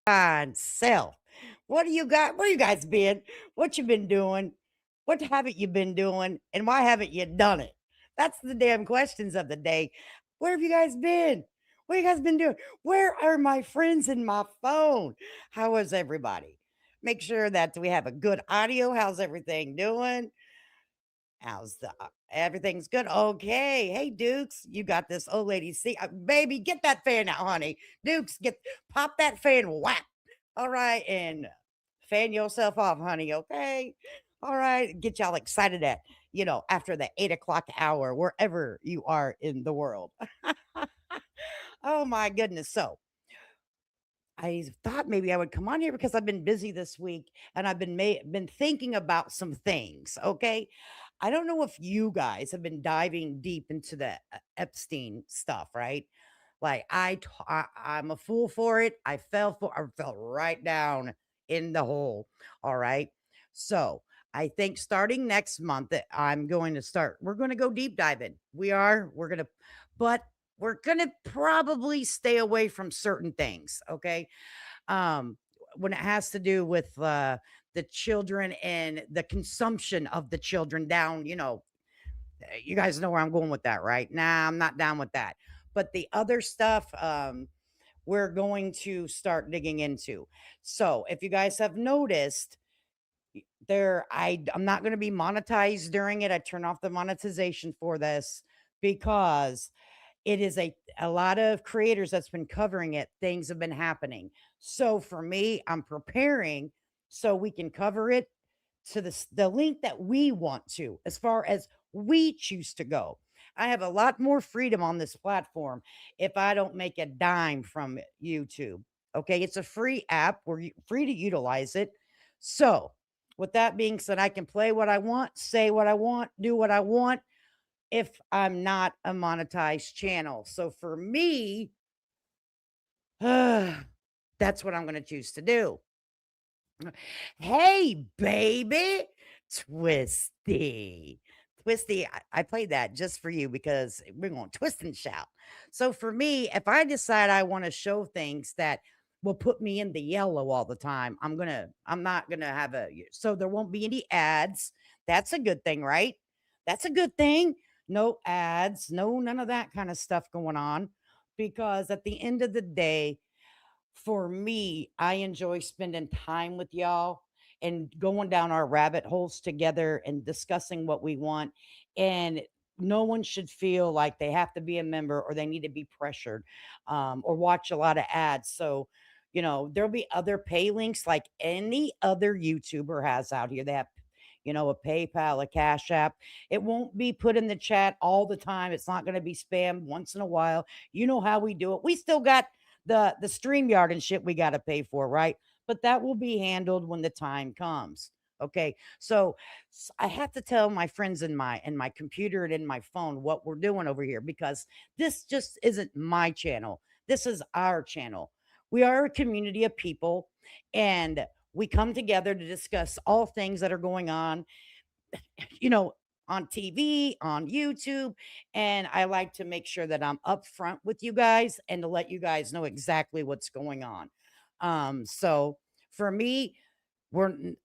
fine self. What do you got? Where you guys been? What you been doing? What haven't you been doing? And why haven't you done it? That's the damn questions of the day. Where have you guys been? What you guys been doing? Where are my friends in my phone? How is everybody? Make sure that we have a good audio. How's everything doing? How's the everything's good? Okay. Hey, Dukes, you got this old lady. See, baby, get that fan out, honey. Dukes, get pop that fan. Whap. All right, and fan yourself off, honey. Okay. All right. Get y'all excited at after the 8 o'clock hour, wherever you are in the world. Oh my goodness. So I thought maybe I would come on here because I've been busy this week and I've been thinking about some things, okay? I don't know if you guys have been diving deep into the Epstein stuff, right? Like I'm a fool for it. I fell right down in the hole, all right? So, I think starting next month that I'm going to start. We're going to go deep diving. We're going to but we're going to probably stay away from certain things, okay? um, when it has to do with the children and the consumption of the children down, you guys know where I'm going with that, right? Nah, I'm not down with that. But the other stuff, we're going to start digging into. So if you guys have noticed, I'm not going to be monetized during it. I turn off the monetization for this because it is a lot of creators that's been covering it. Things have been happening. So for me, I'm preparing so we can cover it to the link that we want to, as far as we choose to go. I have a lot more freedom on this platform if I don't make a dime from YouTube. Okay, it's a free app. We're free to utilize it. So, with that being said, I can play what I want, say what I want, do what I want if I'm not a monetized channel. So for me, that's what I'm going to choose to do. Hey, baby, Twisty. Twisty, I played that just for you because we're going to twist and shout. So for me, if I decide I want to show things that will put me in the yellow all the time, I'm not gonna have so there won't be any ads. That's a good thing, right? That's a good thing. No ads, no none of that kind of stuff going on. Because at the end of the day, for me, I enjoy spending time with y'all and going down our rabbit holes together and discussing what we want. And no one should feel like they have to be a member or they need to be pressured or watch a lot of ads. So, there'll be other pay links like any other YouTuber has out here. They have a PayPal, a Cash App. It won't be put in the chat all the time. It's not going to be spam once in a while. You know how we do it. We still got the StreamYard and shit we got to pay for, right? But that will be handled when the time comes. Okay. So I have to tell my friends in my computer and in my phone what we're doing over here because this just isn't my channel. This is our channel. We are a community of people and we come together to discuss all things that are going on, you know, on TV, on YouTube. And I like to make sure that I'm upfront with you guys and to let you guys know exactly what's going on. So for me,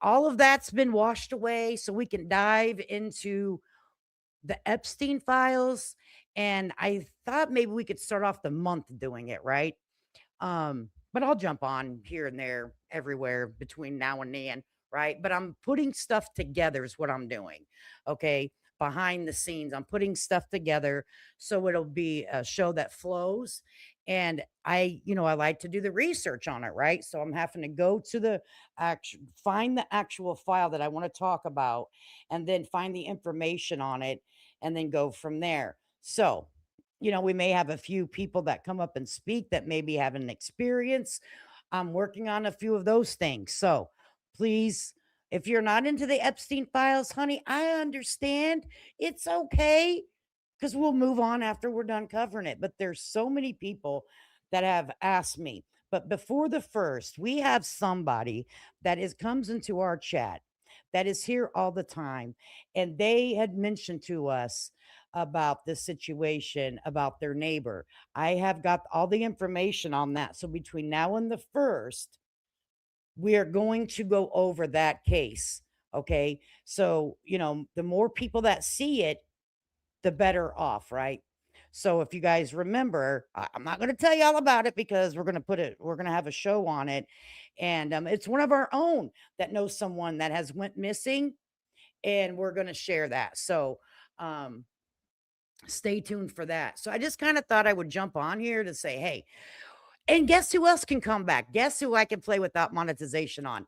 all of that's been washed away so we can dive into the Epstein files. And I thought maybe we could start off the month doing it, right? But I'll jump on here and there everywhere between now and then, right? But I'm putting stuff together is what I'm doing. Okay. Behind the scenes, I'm putting stuff together so it'll be a show that flows. And I like to do the research on it, right? So I'm having to go to find the actual file that I want to talk about and then find the information on it and then go from there. So we may have a few people that come up and speak that maybe have an experience. I'm working on a few of those things. So please, if you're not into the Epstein files, honey, I understand. It's okay because we'll move on after we're done covering it. But there's so many people that have asked me. But before the first, we have somebody that comes into our chat that is here all the time. And they had mentioned to us about the situation about their neighbor. I have got all the information on that. So between now and the first, We are going to go over that case. Okay. So, the more people that see it, the better off, right? So if you guys remember, I'm not going to tell you all about it because we're going to have a show on it. And it's one of our own that knows someone that has went missing, and we're going to share that. So, um, stay tuned for that. So I just kind of thought I would jump on here to say, hey, and guess who else can come back? Guess who I can play without monetization on?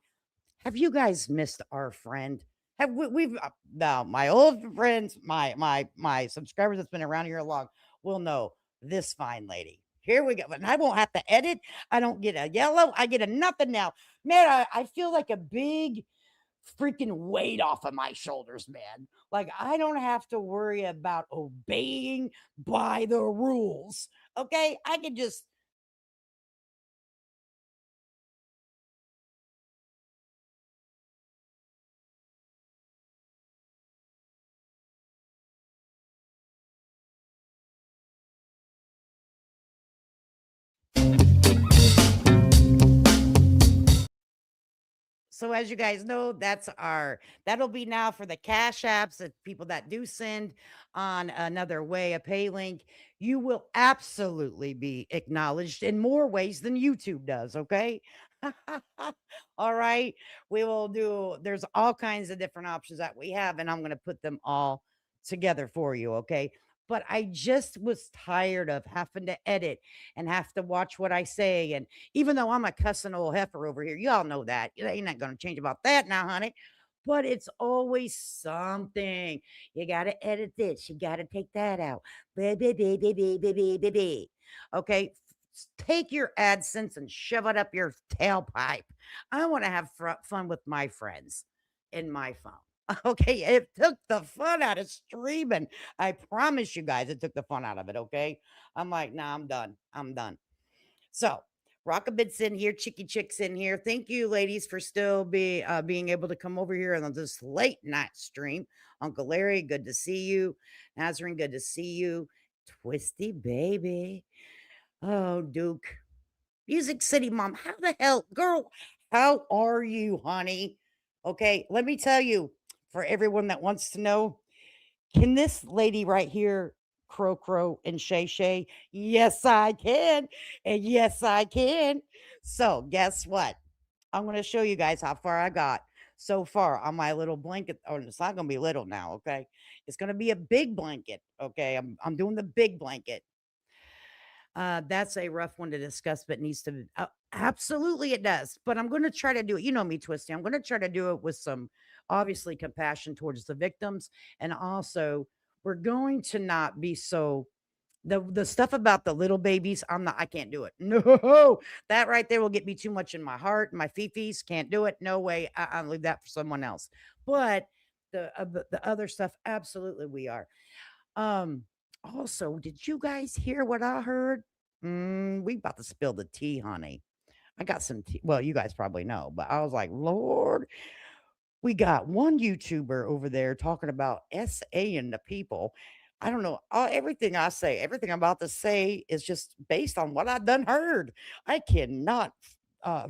Have you guys missed our friend? Have we've now my old friends, my subscribers that's been around here long will know this fine lady. Here we go. And I won't have to edit. I don't get a yellow. I get a nothing now. Man, I feel like a big freaking weight off of my shoulders, man. Like I don't have to worry about obeying by the rules. Okay. I can just So as you guys know, that'll be now for the cash apps and people that do send on another way, a pay link. You will absolutely be acknowledged in more ways than YouTube does. Okay. All right. There's all kinds of different options that we have, and I'm going to put them all together for you. Okay. But I just was tired of having to edit and have to watch what I say. And even though I'm a cussing old heifer over here, y'all know that. You ain't not gonna change about that now, honey. But it's always something. You gotta edit this. You gotta take that out. Baby, baby, baby, baby, baby. Okay. Take your AdSense and shove it up your tailpipe. I want to have fun with my friends in my phone. Okay, it took the fun out of streaming. I promise you guys, it took the fun out of it. Okay, I'm like, nah, I'm done. I'm done. So, Rockabit's in here, Chicky Chick's in here. Thank you, ladies, for still being able to come over here on this late night stream. Uncle Larry, good to see you. Nazarene, good to see you. Twisty baby. Oh, Duke. Music City Mom. How the hell, girl? How are you, honey? Okay, let me tell you, for everyone that wants to know, can this lady right here, Crow Crow and Shay Shay? Yes, I can. And yes, I can. So, guess what? I'm going to show you guys how far I got so far on my little blanket. Oh, it's not going to be little now, okay? It's going to be a big blanket, okay? I'm doing the big blanket. That's a rough one to discuss, but needs to absolutely it does. But I'm going to try to do it. You know me, Twisty. I'm going to try to do it with some obviously compassion towards the victims, and also we're going to not be so the stuff about the little babies. I can't do it. No, that right there will get me too much in my heart. My fifis can't do it. No way. I'll leave that for someone else. But the other stuff, absolutely, we are. Um, Also, did you guys hear what I heard? We about to spill the tea, honey. I got some tea. Well, you guys probably know, but I was like, Lord, we got one YouTuber over there talking about SA and the people. I don't know. Everything I say, everything I'm about to say is just based on what I done heard. I cannot uh,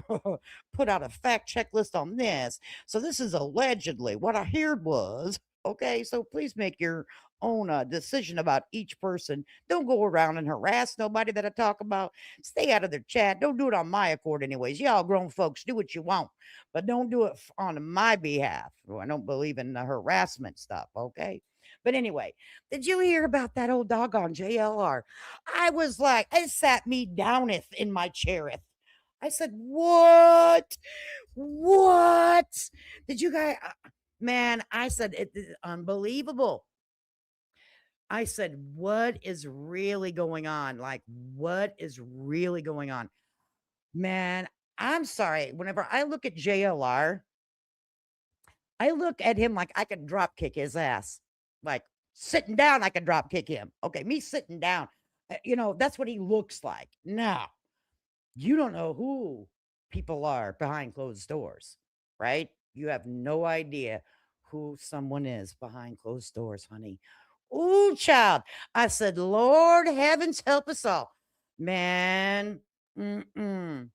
put out a fact checklist on this. So this is allegedly what I heard was okay. So please make your own decision about each person. Don't go around and harass nobody that I talk about. Stay out of their chat. Don't do it on my accord, anyways. Y'all grown folks, do what you want, but don't do it on my behalf. Well, I don't believe in the harassment stuff. Okay. But anyway, did you hear about that old dog on JLR? I was like, it sat me downeth in my chaireth. I said, what? What? Did you guys, man, I said, it is unbelievable. I said, what is really going on? Like, what is really going on? Man, I'm sorry. Whenever I look at JLR, I look at him like I could drop kick his ass. Like sitting down, I could drop kick him. Okay, me sitting down. That's what he looks like. Now, you don't know who people are behind closed doors, right? You have no idea who someone is behind closed doors, honey. Ooh, child. I said, Lord heavens help us all. Man, mm-mm.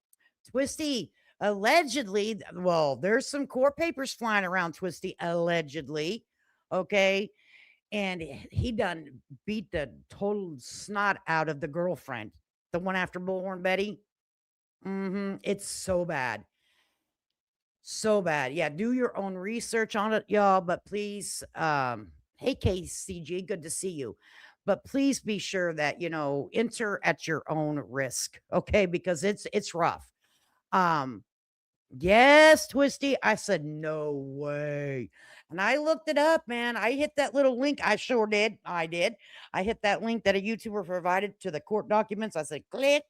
Twisty, Allegedly, well, there's some court papers flying around, Twisty, allegedly. Okay. And he done beat the total snot out of the girlfriend, the one after Bullhorn Betty. It's so bad. So bad. Yeah, do your own research on it, y'all. But please, hey KCG, good to see you. But please be sure that enter at your own risk, okay? Because it's rough. Um, Yes, Twisty. I said, no way. And I looked it up, man. I hit that little link. I sure did. I did. I hit that link that a YouTuber provided to the court documents. I said, click.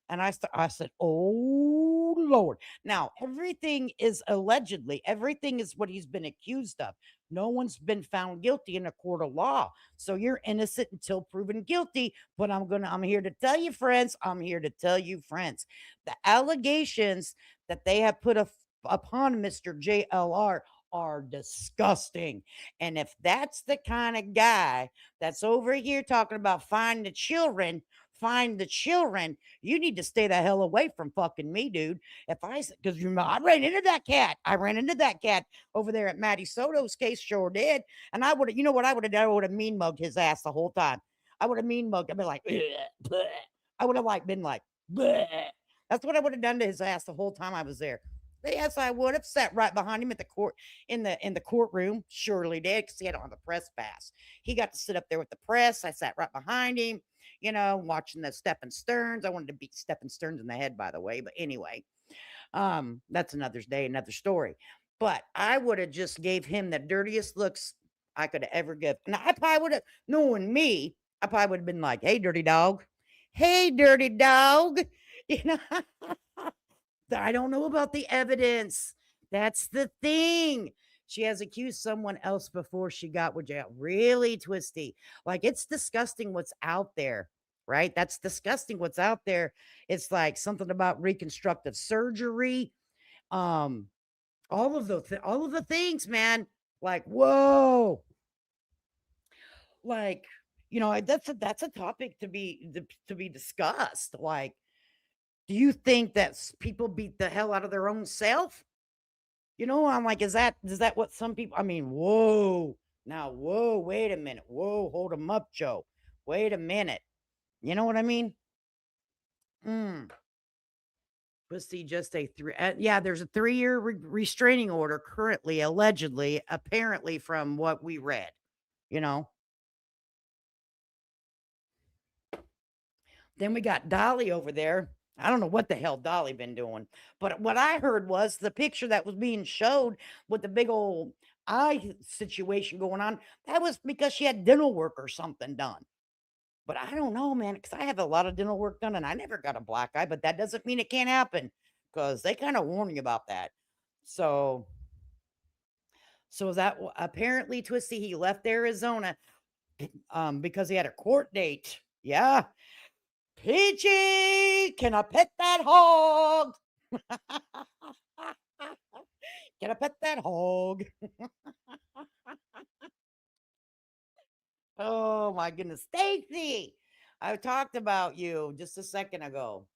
And I said, oh, Lord. Now, everything is allegedly, everything is what he's been accused of. No one's been found guilty in a court of law. So you're innocent until proven guilty. But I'm here to tell you, friends, the allegations that they have put upon Mr. JLR are disgusting. And if that's the kind of guy that's over here talking about find the children, you need to stay the hell away from fucking me, dude. Because I ran into that cat. I ran into that cat over there at Matty Soto's case, sure did. And I would have, you know what I would have done? I would have mean mugged his ass the whole time. I would have mean mugged. I'd be like, bleh, bleh. I would have been like, bleh. That's what I would have done to his ass the whole time I was there. Yes, I would have sat right behind him at the court in the courtroom. Surely did, because he had on the press pass. He got to sit up there with the press. I sat right behind him, watching the Stephen Stearns. I wanted to beat Stephen Stearns in the head, by the way. But anyway, that's another day, another story. But I would have just gave him the dirtiest looks I could have ever give. And I probably would have, knowing me, I probably would have been like, "Hey, dirty dog. Hey, dirty dog." You know, I don't know about the evidence. That's the thing. She has accused someone else before she got with jail. Really, Twisty. Like, it's disgusting what's out there, right? That's disgusting what's out there. It's like something about reconstructive surgery. Um, all of the things, man. Like, whoa. Like, that's a topic to be discussed. Like, do you think that people beat the hell out of their own self? I'm like, is that what some people? I mean, whoa, now, whoa, wait a minute, whoa, hold them up, Joe. Wait a minute. You know what I mean? Mm. Pussy just a three. Yeah, there's a 3-year restraining order currently, allegedly, apparently, from what we read. You know. Then we got Dolly over there. I don't know what the hell Dolly been doing, but what I heard was the picture that was being showed with the big old eye situation going on. That was because she had dental work or something done. But I don't know, man, because I have a lot of dental work done and I never got a black eye. But that doesn't mean it can't happen, because they kind of warn you about that. So, so that apparently Twisty, he left Arizona because he had a court date. Yeah, Peachy, can I pet that hog? Can I pet that hog? Oh my goodness. Stacy, I talked about you just a second ago.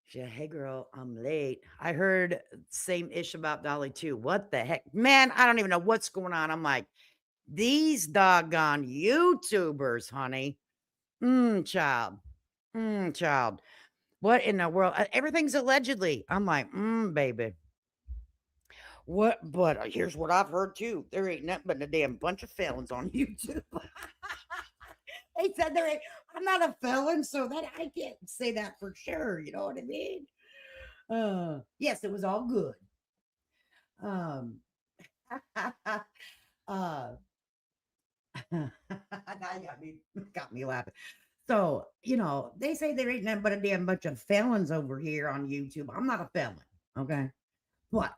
She said, hey girl, I'm late. I heard same ish about Dolly too. What the heck? Man, I don't even know what's going on. I'm like, these doggone YouTubers, honey. Child. Child. What in the world? Everything's allegedly. I'm like, baby. What? But here's what I've heard too. There ain't nothing but a damn bunch of felons on YouTube. They said there ain't. I'm not a felon, so that I can't say that for sure. You know what I mean? Yes, it was all good. Um, uh, now you got me laughing. So, they say there ain't nothing but a damn bunch of felons over here on YouTube. I'm not a felon, okay? But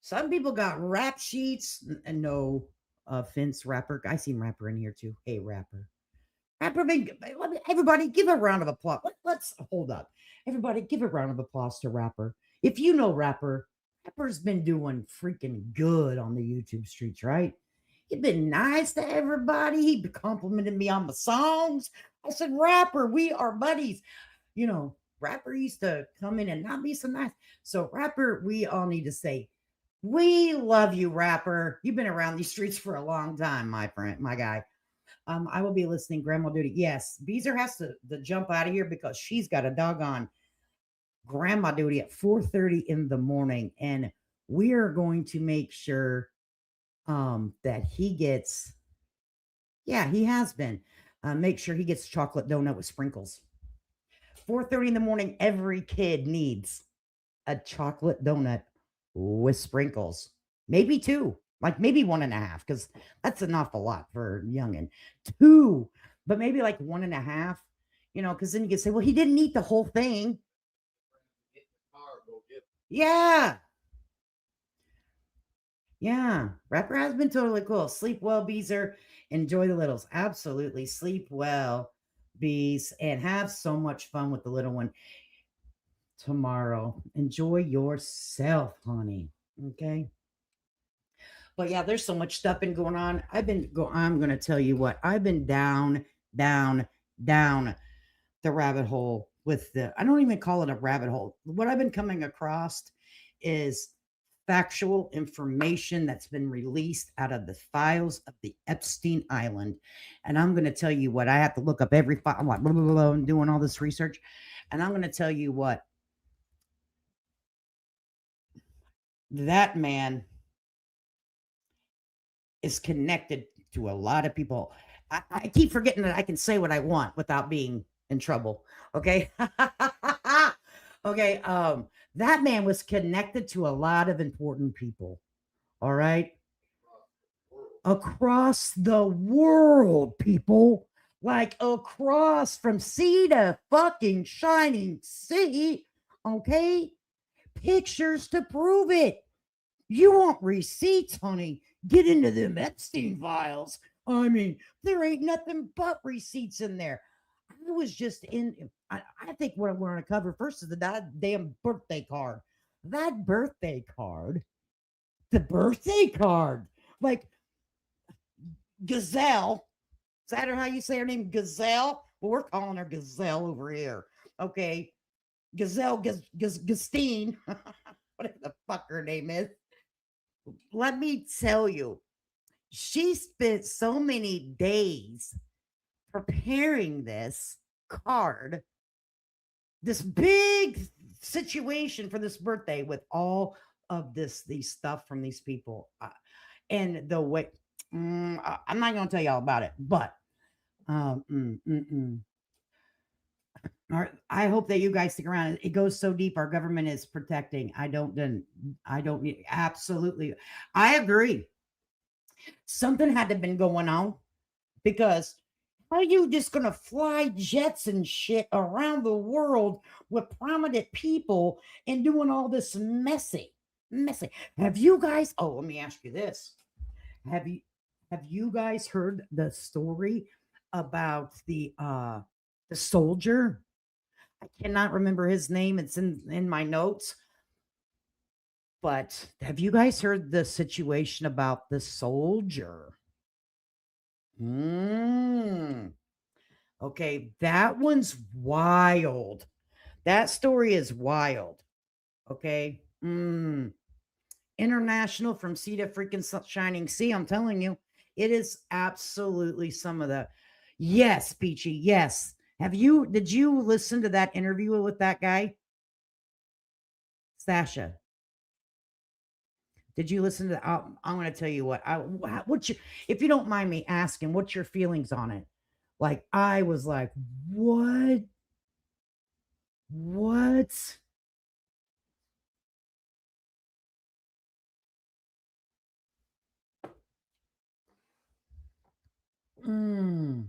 some people got rap sheets, and no offense, rapper. I seen rapper in here too. Hey, rapper. Rapper, everybody give a round of applause. Let's hold up. Everybody give a round of applause to rapper. If you know rapper, rapper's been doing freaking good on the YouTube streets, right? He's been nice to everybody. He complimented me on the songs. I said, rapper, we are buddies. Rapper used to come in and not be so nice. So, Rapper, we all need to say, we love you, Rapper. You've been around these streets for a long time, my friend, my guy. I will be listening, Grandma Duty. Yes, Beezer has to jump out of here because she's got a doggone grandma duty at 4:30 in the morning. And we are going to make sure that he gets, yeah, he has been. Make sure he gets chocolate donut with sprinkles. 4:30 in the morning, every kid needs a chocolate donut with sprinkles. Maybe two, like maybe one and a half, because that's an awful lot for a youngin. Two, but maybe like one and a half, because then you can say, well, he didn't eat the whole thing. Yeah. Yeah. Rapper has been totally cool. Sleep well, Beezer. Enjoy the littles. Absolutely. Sleep well, Bees, and have so much fun with the little one tomorrow. Enjoy yourself, honey. Okay. But yeah, there's so much stuff been going on. I'm gonna tell you what, I've been down, down the rabbit hole with I don't even call it a rabbit hole. What I've been coming across is factual information that's been released out of the files of the Epstein Island. And I'm going to tell you what, I have to look up every file. I'm like, blah, blah, blah, I'm doing all this research. And I'm going to tell you what, that man is connected to a lot of people. I keep forgetting that I can say what I want without being in trouble. Okay. Okay. That man was connected to a lot of important people. All right. Across the world, people. Like across from sea to fucking shining sea. Okay. Pictures to prove it. You want receipts, honey? Get into them Epstein files. I mean, there ain't nothing but receipts in there. I was just in. I think what we're going to cover first is the damn birthday card. That birthday card, the birthday card, like Gazelle. Is that how you say her name? Gazelle? Well, we're calling her Gazelle over here. Okay. Gazelle, Gastine, whatever the fuck her name is. Let me tell you, she spent so many days preparing this card, this big situation for this birthday with all of these stuff from these people. And the way, I'm not going to tell you all about it, but um, mm, mm, mm. I hope that you guys stick around. It goes so deep. Our government is protecting. I don't need, absolutely. I agree. Something had to been going on because how are you just gonna fly jets and shit around the world with prominent people and doing all this messy? Have you guys? Oh, let me ask you this: Have you have you guys heard the story about the soldier? I cannot remember his name. It's in my notes. But have you guys heard the situation about the soldier? Mm. Okay, that one's wild. That story is wild. Okay. International from sea to freaking shining sea. I'm telling you, it is absolutely some of the. Yes, Peachy. Yes. Did you listen to that interview with that guy? Sasha. Did you listen to? I'm going to tell you what. What's your, if you don't mind me asking, what's your feelings on it? Like I was like, what? What? Mm,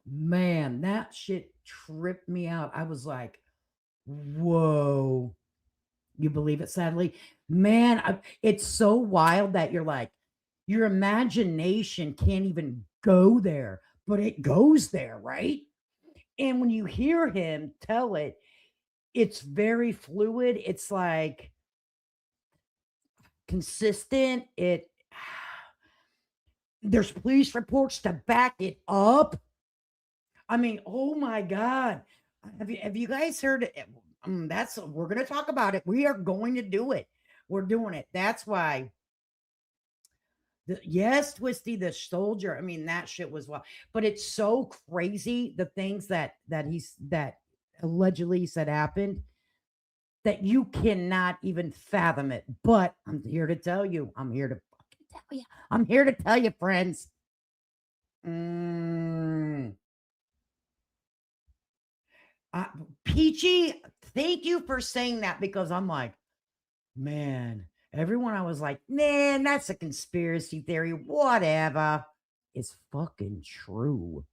man, that shit tripped me out. I was like, whoa. You believe it, sadly? Man, it's so wild that you're like, your imagination can't even go there, but it goes there, right? And when you hear him tell it, it's very fluid. It's like consistent. There's police reports to back it up. I mean, oh my God. Have you guys heard it? That's we're gonna talk about it. We are going to do it. We're doing it. That's why yes, Twisty the soldier. I mean, that shit was well, but it's so crazy the things that allegedly said happened that you cannot even fathom it. But I'm here to tell you. I'm here to fucking tell you. I'm here to tell you, friends. Mm, uh, Peachy, thank you for saying that because I'm like, man, everyone I was like, man, that's a conspiracy theory. Whatever. It's fucking true.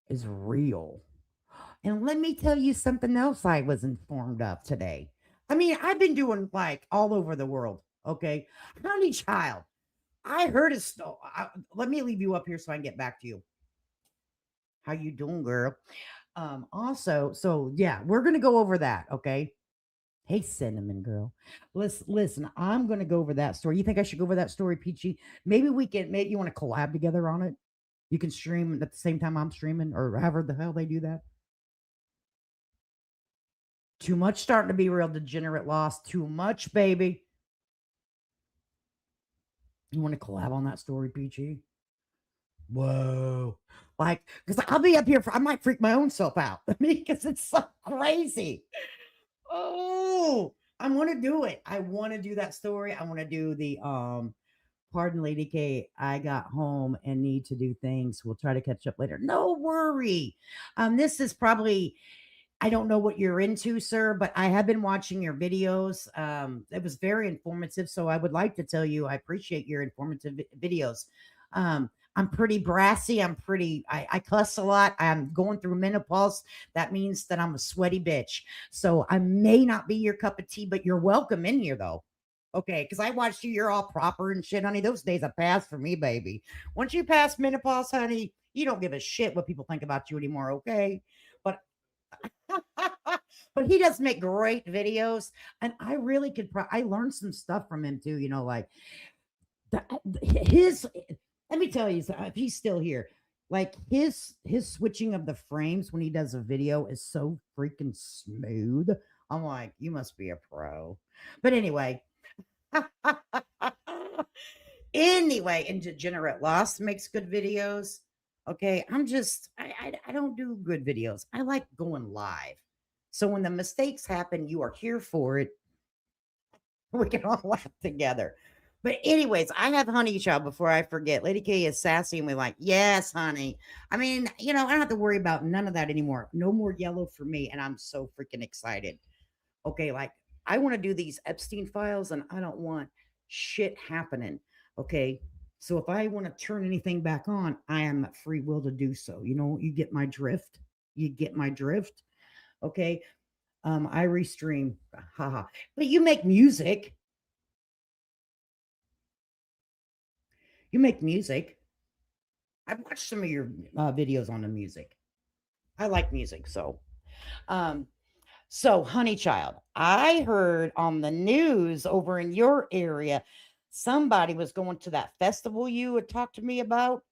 Is real. And let me tell you something else I was informed of today. I mean, I've been doing like all over the world. Okay. Honey child. I heard a story. Let me leave you up here so I can get back to you. How you doing, girl? Also, so yeah, we're gonna go over that. Okay. Hey, cinnamon girl. Listen, I'm gonna go over that story. You think I should go over that story, Peachy? Maybe we can maybe you want to collab together on it? You can stream at the same time I'm streaming, or however the hell they do that. Too much starting to be real degenerate lost. Too much, baby. You want to collab on that story, Peachy? Whoa. Like, because I'll be up here for I might freak my own self out. I mean, because it's so crazy. Oh, I want to do it. I want to do that story. I want to do the pardon Lady K, I got home and need to do things. We'll try to catch up later. No worry. This is probably I don't know what you're into, sir, but I have been watching your videos. It was very informative. So I would like to tell you, I appreciate your informative videos. I'm pretty brassy. I cuss a lot. I'm going through menopause. That means that I'm a sweaty bitch. So I may not be your cup of tea, but you're welcome in here though. Okay. Cause I watched you. You're all proper and shit, honey. Those days have passed for me, baby. Once you pass menopause, honey, you don't give a shit what people think about you anymore. Okay. But but he does make great videos, and I really could. I learned some stuff from him too. You know, like his. Let me tell you, if he's still here, like his switching of the frames when he does a video is so freaking smooth. I'm like, you must be a pro. But anyway, anyway, and Degenerate Lost makes good videos. Okay, I don't do good videos. I like going live. So when the mistakes happen, you are here for it. We can all laugh together. But anyways, I have Honey Child before I forget. Lady K is sassy and we're like, yes, honey. I mean, I don't have to worry about none of that anymore. No more yellow for me. And I'm so freaking excited. Okay, like I want to do these Epstein files and I don't want shit happening. Okay. So if I want to turn anything back on, I am at free will to do so. You get my drift. You get my drift. Okay. I restream. Haha. But you make music. You make music. I've watched some of your videos on the music. I like music. Um, So, honey child, I heard on the news over in your area, somebody was going to that festival you had talked to me about.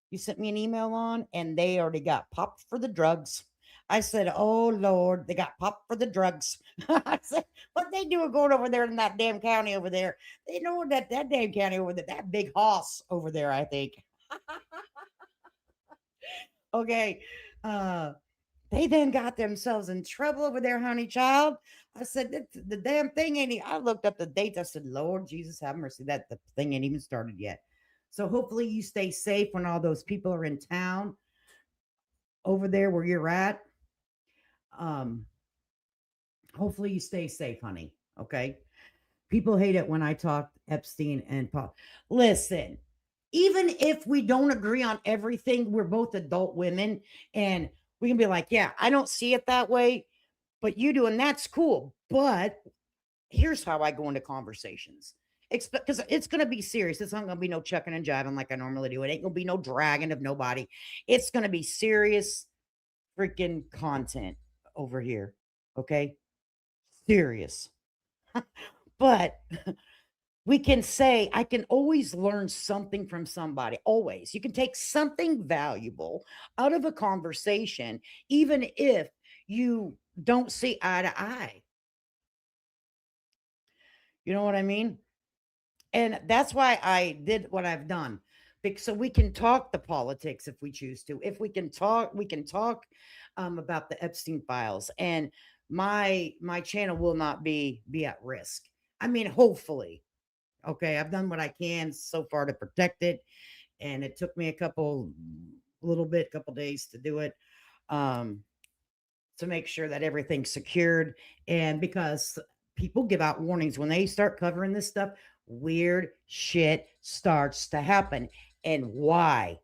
You sent me an email on, and they already got popped for the drugs. I said, "Oh Lord, they got popped for the drugs." I said, "What they doing going over there in that damn county over there? They know that damn county over there, that big hoss over there. I think." Okay, uh, they then got themselves in trouble over there, honey child. I said, the damn thing ain't. I looked up the dates. I said, Lord Jesus, have mercy. That the thing ain't even started yet. So hopefully you stay safe when all those people are in town over there where you're at. Um, hopefully you stay safe, honey. Okay. People hate it when I talk Epstein and Paul. Listen, even if we don't agree on everything, we're both adult women and we can be like, yeah, I don't see it that way, but you do, and that's cool. But here's how I go into conversations. Because it's going to be serious. It's not going to be no chucking and jiving like I normally do. It ain't going to be no dragging of nobody. It's going to be serious freaking content over here. Okay. Serious. But we can say, I can always learn something from somebody. Always. You can take something valuable out of a conversation, even if you don't see eye to eye. You know what I mean? And that's why I did what I've done. So we can talk the politics if we choose to. If we can talk about the Epstein files, and my channel will not be at risk. I mean, hopefully. Okay, I've done what I can so far to protect it, and it took me couple days to do it. Um, to make sure that everything's secured. And because people give out warnings when they start covering this stuff, weird shit starts to happen. And why?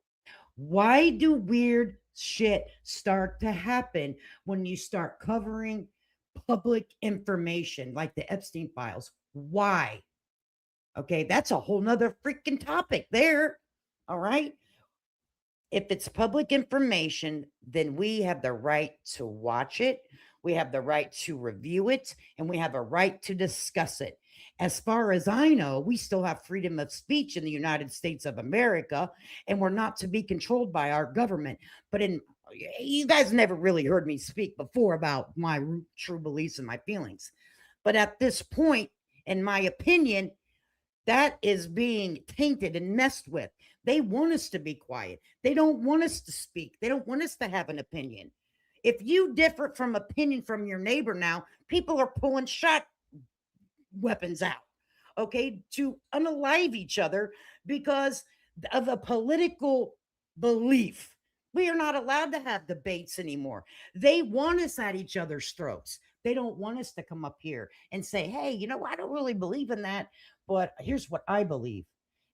Why do weird shit start to happen when you start covering public information like the Epstein files? Why? Okay, that's a whole nother freaking topic there. All right. If it's public information, then we have the right to watch it. We have the right to review it, and we have a right to discuss it. As far as I know, we still have freedom of speech in the United States of America, and we're not to be controlled by our government. But you guys never really heard me speak before about my true beliefs and my feelings. But at this point, in my opinion, that is being tainted and messed with. They want us to be quiet. They don't want us to speak. They don't want us to have an opinion. If you differ from opinion from your neighbor now, people are pulling shot weapons out, okay, to unalive each other because of a political belief. We are not allowed to have debates anymore. They want us at each other's throats. They don't want us to come up here and say, hey, I don't really believe in that, but here's what I believe.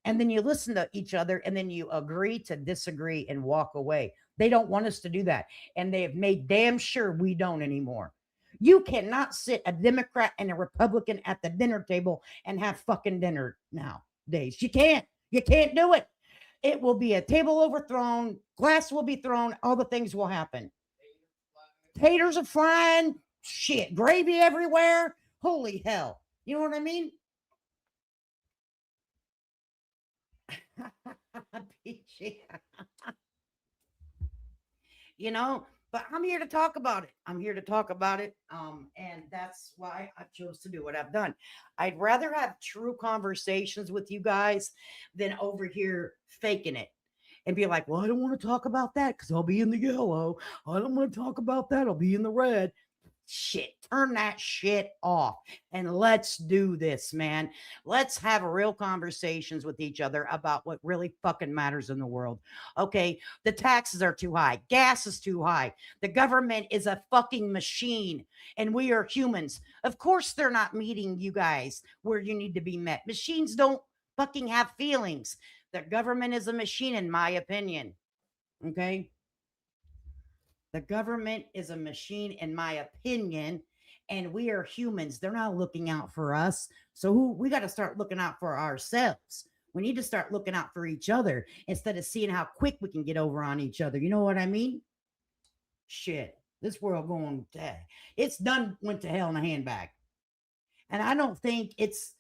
And then you listen to each other and then you agree to disagree and walk away. They don't want us to do that. And they have made damn sure we don't anymore. You cannot sit a Democrat and a Republican at the dinner table and have fucking dinner nowadays. You can't. You can't do it. It will be a table overthrown, glass will be thrown, all the things will happen. Taters are flying, shit, gravy everywhere. Holy hell. You know what I mean? PG. But I'm here to talk about it. I'm here to talk about it. And that's why I chose to do what I've done. I'd rather have true conversations with you guys than over here faking it and be like, well, I don't want to talk about that because I'll be in the yellow. I don't want to talk about that. I'll be in the red. Shit, turn that shit off and let's do this, man. Let's have real conversations with each other about what really fucking matters in the world. Okay, the taxes are too high, gas is too high, the government is a fucking machine, and we are humans. Of course, they're not meeting you guys where you need to be met. Machines don't fucking have feelings. The government is a machine, in my opinion. Okay, the government is a machine, in my opinion, and we are humans. They're not looking out for us. So we got to start looking out for ourselves. We need to start looking out for each other instead of seeing how quick we can get over on each other. You know what I mean? Shit. This world going to, it's done went to hell in a handbag. And I don't think it's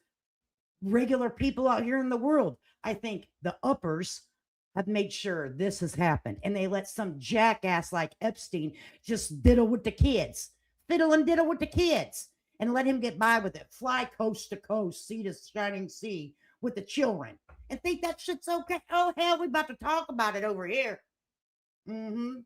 regular people out here in the world. I think the uppers have made sure this has happened. And they let some jackass like Epstein just diddle with the kids, fiddle and diddle with the kids, and let him get by with it. Fly coast to coast, sea to shining sea with the children. And think that shit's okay. Oh, hell, we about to talk about it over here. Mm-hmm.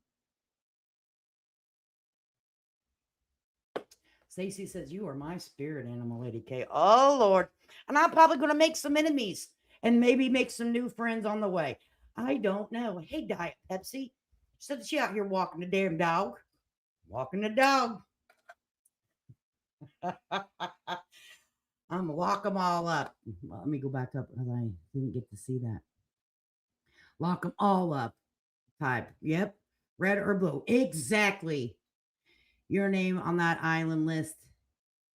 Stacy says, you are my spirit animal, Lady K. Oh, Lord. And I'm probably going to make some enemies and maybe make some new friends on the way. I don't know. Hey, Diet Pepsi. Said she out here walking the damn dog. Walking the dog. I'm going to lock them all up. Well, let me go back up because I didn't get to see that. Lock them all up. Type. Yep. Red or blue. Exactly. Your name on that island list.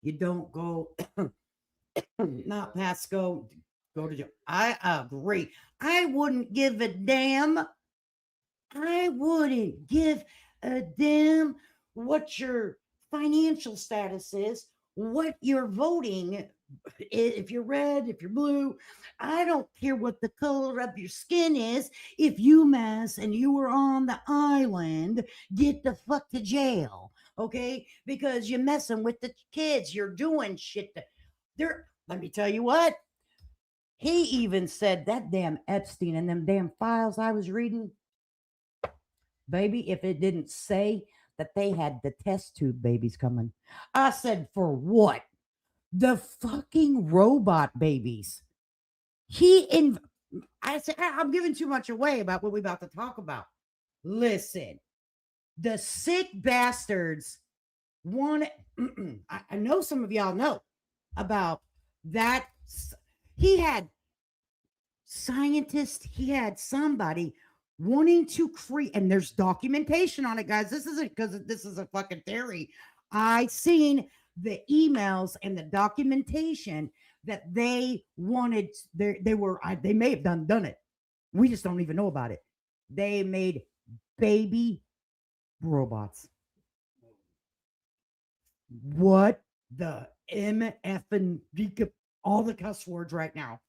You don't go not past go to jail. I agree. I wouldn't give a damn. I wouldn't give a damn what your financial status is, what your voting if you're red, if you're blue, I don't care what the color of your skin is. If you mess and you were on the island, get the fuck to jail, okay? Because you're messing with the kids. You're doing shit. They're, let me tell you what. He even said that damn Epstein and them damn files I was reading, baby, if it didn't say that they had the test tube babies coming. I said, for what? The fucking robot babies. He in I said, I'm giving too much away about what we're about to talk about. Listen, the sick bastards want I know some of y'all know about that. He had scientists, he had somebody wanting to create, and there's documentation on it, guys. This isn't because this is a fucking theory. I seen the emails and the documentation that they wanted. They may have done it. We just don't even know about it. They made baby robots. What the MF and all the cuss words right now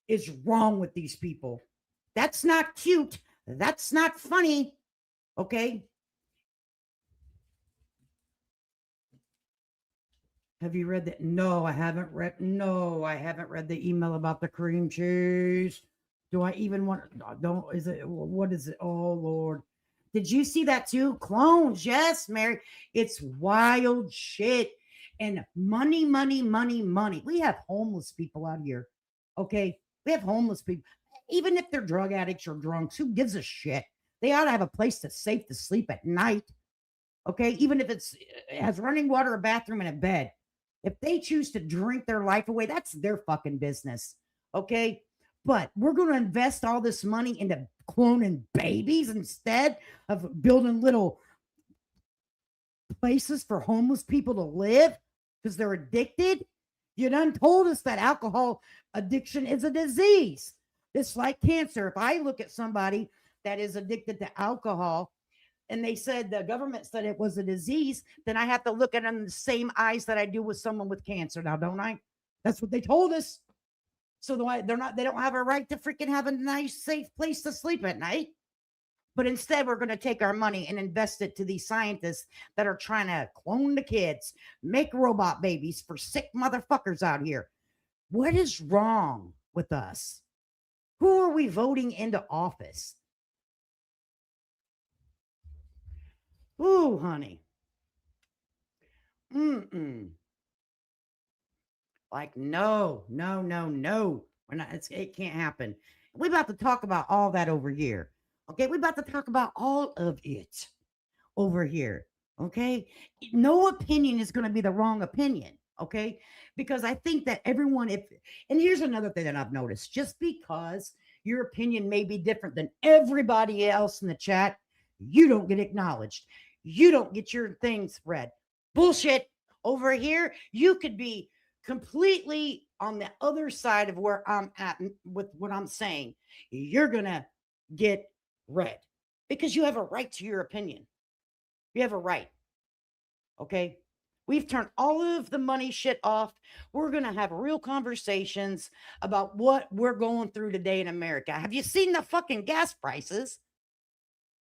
is wrong with these people? That's not cute. That's not funny. Okay. Have you read that? No, I haven't read. No, I haven't read the email about the cream cheese. Do I even want? Don't. Is it? What is it? Oh Lord. Did you see that too? Clones. Yes, Mary. It's wild shit. And money, money, money, money. We have homeless people out here. Okay. We have homeless people. Even if they're drug addicts or drunks, who gives a shit? They ought to have a place that's safe to sleep at night. Okay. Even if it has running water, a bathroom, and a bed. If they choose to drink their life away, that's their fucking business. Okay. But we're going to invest all this money into cloning babies instead of building little places for homeless people to live because they're addicted. You done told us that alcohol addiction is a disease. It's like cancer. If I look at somebody that is addicted to alcohol, and they said the government said it was a disease, then I have to look at them in the same eyes that I do with someone with cancer now, don't I? That's what they told us. So they don't have a right to freaking have a nice, safe place to sleep at night. But instead, we're going to take our money and invest it to these scientists that are trying to clone the kids, make robot babies for sick motherfuckers out here. What is wrong with us? Who are we voting into office? Ooh, honey. Mm-mm. Like, no, no, no, no. We're not, it can't happen. We're about to talk about all that over here. Okay. We're about to talk about all of it over here. Okay. No opinion is going to be the wrong opinion. Okay. Because I think that everyone, and here's another thing that I've noticed, just because your opinion may be different than everybody else in the chat, you don't get acknowledged. You don't get your things read. Bullshit. Over here, you could be completely on the other side of where I'm at with what I'm saying. You're going to get read because you have a right to your opinion. You have a right. Okay. We've turned all of the money shit off. We're going to have real conversations about what we're going through today in America. Have you seen the fucking gas prices?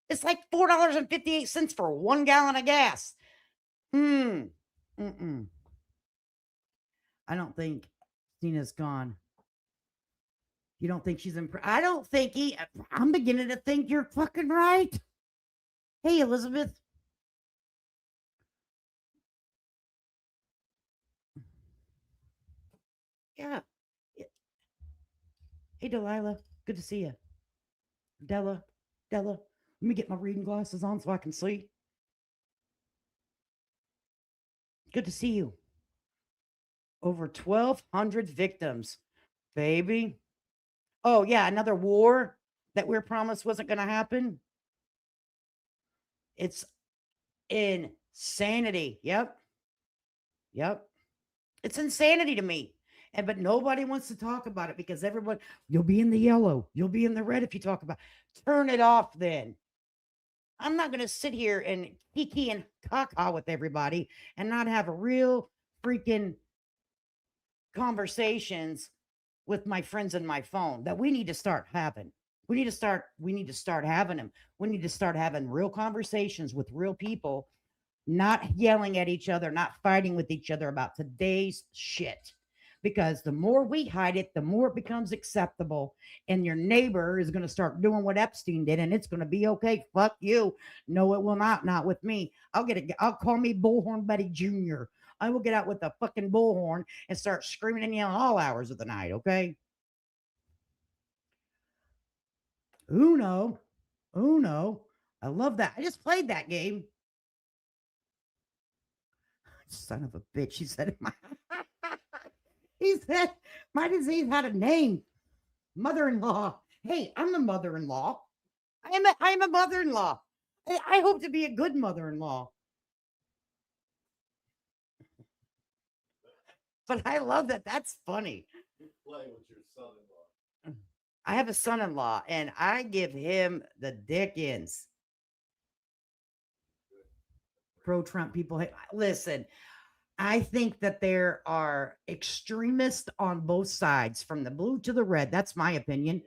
It's like $4.58 for 1 gallon of gas. Mm-mm. I don't think Tina's gone. You don't think she's impressed? I don't think I'm beginning to think you're fucking right. Hey, Elizabeth. Yeah. Hey, Delilah. Good to see you. Della. Let me get my reading glasses on so I can see. Good to see you. Over 1,200 victims, baby. Oh, yeah. Another war that we were promised wasn't going to happen. It's insanity. Yep. It's insanity to me. But nobody wants to talk about it because everyone, you'll be in the yellow, you'll be in the red if you talk about it. Turn it off then. I'm not going to sit here and kiki and caca with everybody and not have a real freaking conversations with my friends in my phone that we need to start having. We need to start having them. We need to start having real conversations with real people, not yelling at each other, not fighting with each other about today's shit. Because the more we hide it, the more it becomes acceptable. And your neighbor is going to start doing what Epstein did, and it's going to be okay. Fuck you. No, it will not. Not with me. I'll call me Bullhorn Buddy Jr. I will get out with a fucking bullhorn and start screaming and yelling all hours of the night. Okay. Uno. Uno. I love that. I just played that game. Son of a bitch. He said, he said, my disease had a name. Mother-in-law. Hey, I'm the mother-in-law. I'm a mother-in-law. I hope to be a good mother-in-law. But I love that. That's funny. You play with your son-in-law. I have a son-in-law, and I give him the dickens. Pro-Trump people. Hey, listen, I think that there are extremists on both sides, from the blue to the red. That's my opinion.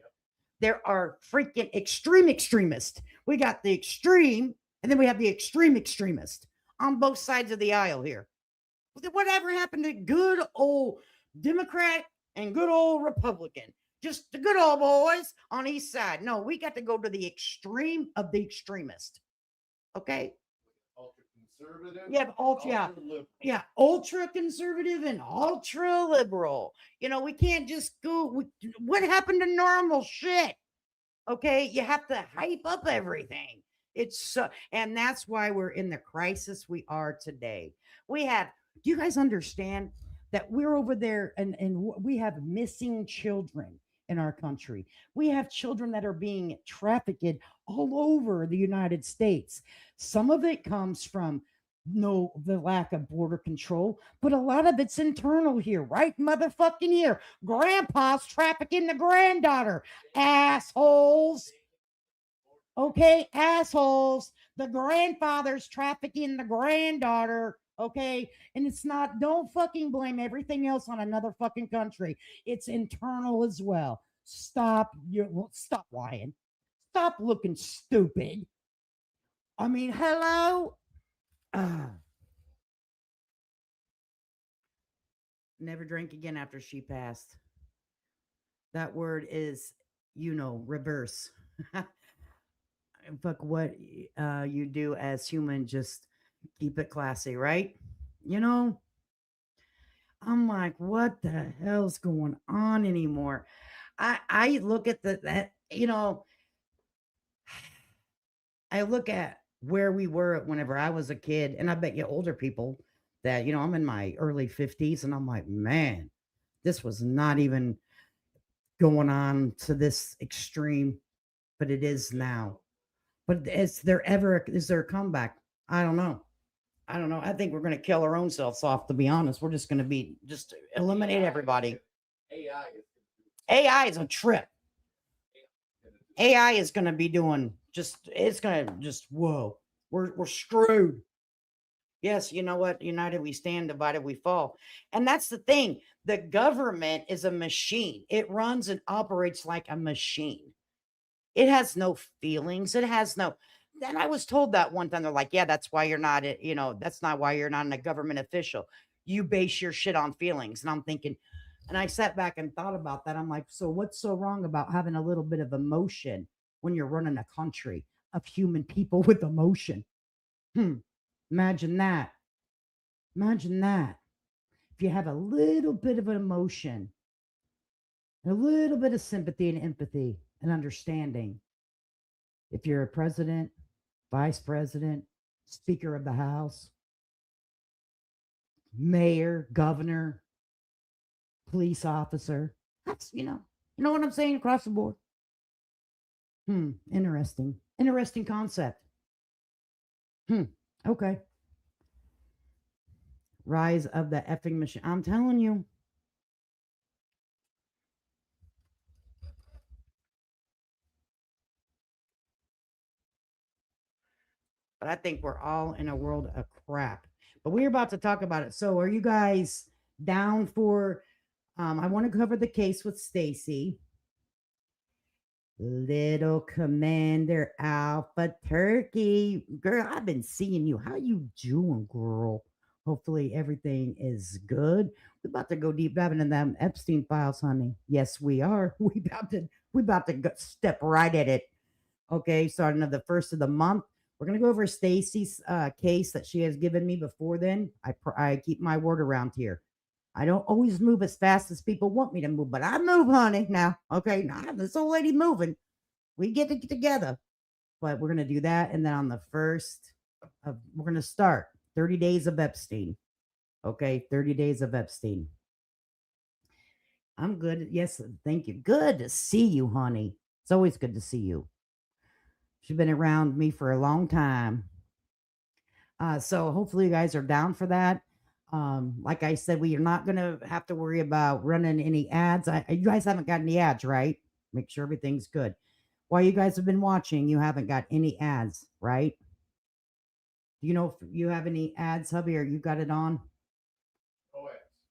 There are freaking extreme extremists. We got the extreme, and then we have the extreme extremist on both sides of the aisle here. Whatever happened to good old Democrat and good old Republican? Just the good old boys on each side. No, we got to go to the extreme of the extremist. Okay. Ultra conservative. Yeah, yeah, ultra conservative and ultra liberal. We can't just go. What happened to normal shit? Okay, you have to hype up everything. And that's why we're in the crisis we are today. We have, do you guys understand that we're over there, and we have missing children in our country? We have children that are being trafficked all over the United States. Some of it comes from the lack of border control, but a lot of it's internal here, right? Motherfucking here. Grandpa's trafficking the granddaughter. Assholes. Okay, assholes. The grandfather's trafficking the granddaughter. Okay, and it's not, don't fucking blame everything else on another fucking country. It's internal as well. Stop lying. Stop looking stupid. I mean, hello. Never drank again after she passed. That word is, reverse. Fuck what you do as human, just keep it classy, right? You know, I'm like, what the hell's going on anymore? I look at I look at where we were whenever I was a kid, and I bet you older people that, I'm in my early 50s, and I'm like, man, this was not even going on to this extreme, but it is now. But is there a comeback? I don't know. I don't know. I think we're going to kill our own selves off, to be honest. We're just going to just eliminate everybody. AI is a trip. AI is going to be doing it's going to just, whoa, we're screwed. Yes, you know what? United we stand, divided we fall. And that's the thing. The government is a machine. It runs and operates like a machine. It has no feelings. It has no. Then I was told that one time. They're like, yeah, that's why you're not, that's not why you're not a government official. You base your shit on feelings. And I'm thinking, and I sat back and thought about that. I'm like, so what's so wrong about having a little bit of emotion when you're running a country of human people with emotion? Hmm. Imagine that. Imagine that. If you have a little bit of an emotion, a little bit of sympathy and empathy and understanding, if you're a president, vice president, speaker of the house, mayor, governor, police officer, that's, you know what I'm saying, across the board. Interesting. Interesting concept. Okay. Rise of the effing machine. I'm telling you. But I think we're all in a world of crap. But we're about to talk about it. So are you guys down for I want to cover the case with Stacy. Little Commander Alpha Turkey. Girl, I've been seeing you. How you doing, girl? Hopefully everything is good. We're about to go deep diving in them Epstein files, honey. Yes, we are. We about to step right at it. Okay, starting of the first of the month. We're gonna go over Stacy's case that she has given me before then. I keep my word around here. I don't always move as fast as people want me to move, but I move, honey. Now, okay, now this old lady moving. We get to get together, but we're gonna do that, and then on the first, we're gonna start 30 days of Epstein. Okay, 30 days of Epstein. I'm good. Yes, thank you. Good to see you, honey. It's always good to see you. She's been around me for a long time. So hopefully you guys are down for that. Like I said, we are not going to have to worry about running any ads. You guys haven't got any ads, right? Make sure everything's good. While you guys have been watching, you haven't got any ads, right? Do you know if you have any ads, hubby, or you got it on?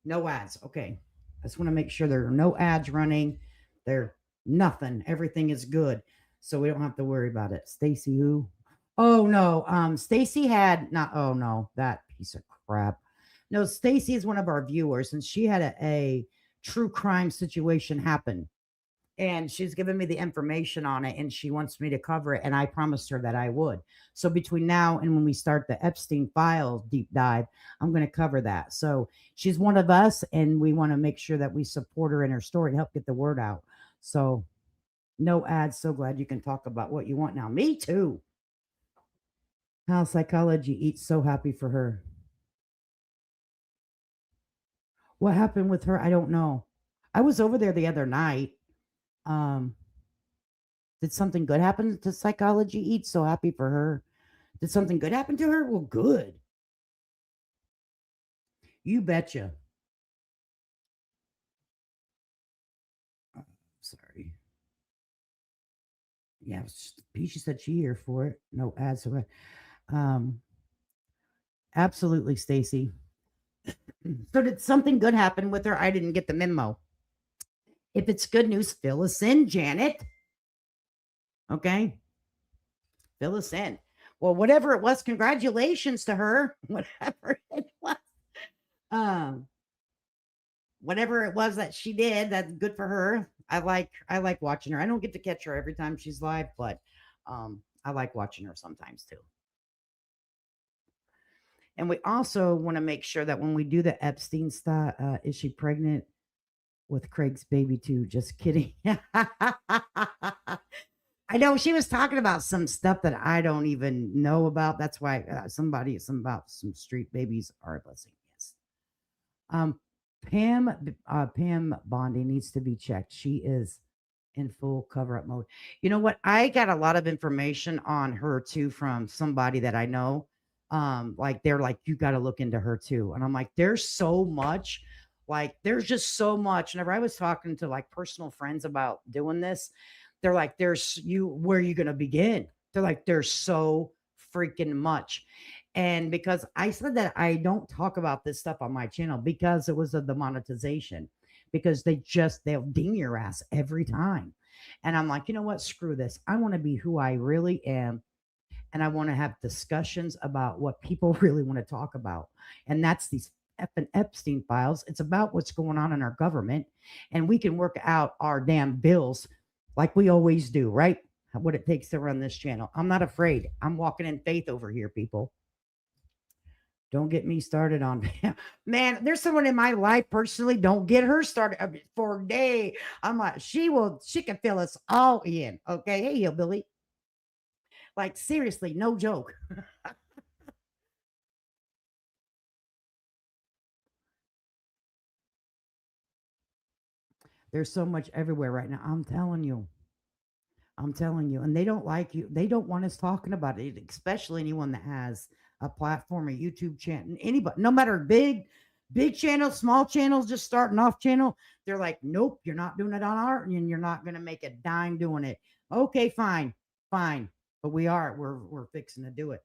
No ads. Okay. I just want to make sure there are no ads running. There nothing. Everything is good. So we don't have to worry about it. Stacy who? Oh no. Stacy had not oh no, that piece of crap. No, Stacy is one of our viewers and she had a true crime situation happen and she's given me the information on it and she wants me to cover it and I promised her that I would. So between now and when we start the Epstein files deep dive, I'm going to cover that. So she's one of us and we want to make sure that we support her in her story and help get the word out. So no ads. So glad you can talk about what you want now. Me too. How psychology eats, so happy for her. What happened with her? I don't know. I was over there the other night. Um, did something good happen to psychology eats? So happy for her. Did something good happen to her? Well, good. You betcha. Sorry. Yeah, Peachy said she here for it. No ads. Um, absolutely, Stacy. So did something good happen with her? I didn't get the memo. If it's good news, fill us in, Janet. Okay, fill us in. Well, whatever it was, congratulations to her. Whatever it was. Um, whatever it was that she did, that's good for her. I like watching her. I don't get to catch her every time she's live, but I like watching her sometimes too. And we also want to make sure that when we do the Epstein stuff, is she pregnant with Craig's baby too? Just kidding. I know she was talking about some stuff that I don't even know about. That's why some about some street babies are a blessing. Yes. Um, Pam Bondi needs to be checked. She is in full cover up mode. You know what? I got a lot of information on her too from somebody that I know. Like they're like, you got to look into her too. And I'm like, there's so much. Like, there's just so much. Whenever I was talking to like personal friends about doing this, they're like, there's you, where are you gonna begin? They're like, there's so freaking much. And because I said that I don't talk about this stuff on my channel because it was of the monetization, because they'll ding your ass every time. And I'm like, you know what? Screw this. I want to be who I really am. And I want to have discussions about what people really want to talk about. And that's these effing Epstein files. It's about what's going on in our government. And we can work out our damn bills like we always do, right? What it takes to run this channel. I'm not afraid. I'm walking in faith over here, people. Don't get me started on man. There's someone in my life personally. Don't get her started for a day. I'm like, she can fill us all in. Okay. Hey, hillbilly. Like, seriously, no joke. There's so much everywhere right now. I'm telling you. I'm telling you. And they don't like you. They don't want us talking about it, especially anyone that has a platform, a YouTube channel, anybody, no matter big channels, small channels, just starting off channel. They're like, nope, you're not doing it on art and you're not going to make a dime doing it. Okay, fine, fine. But we're fixing to do it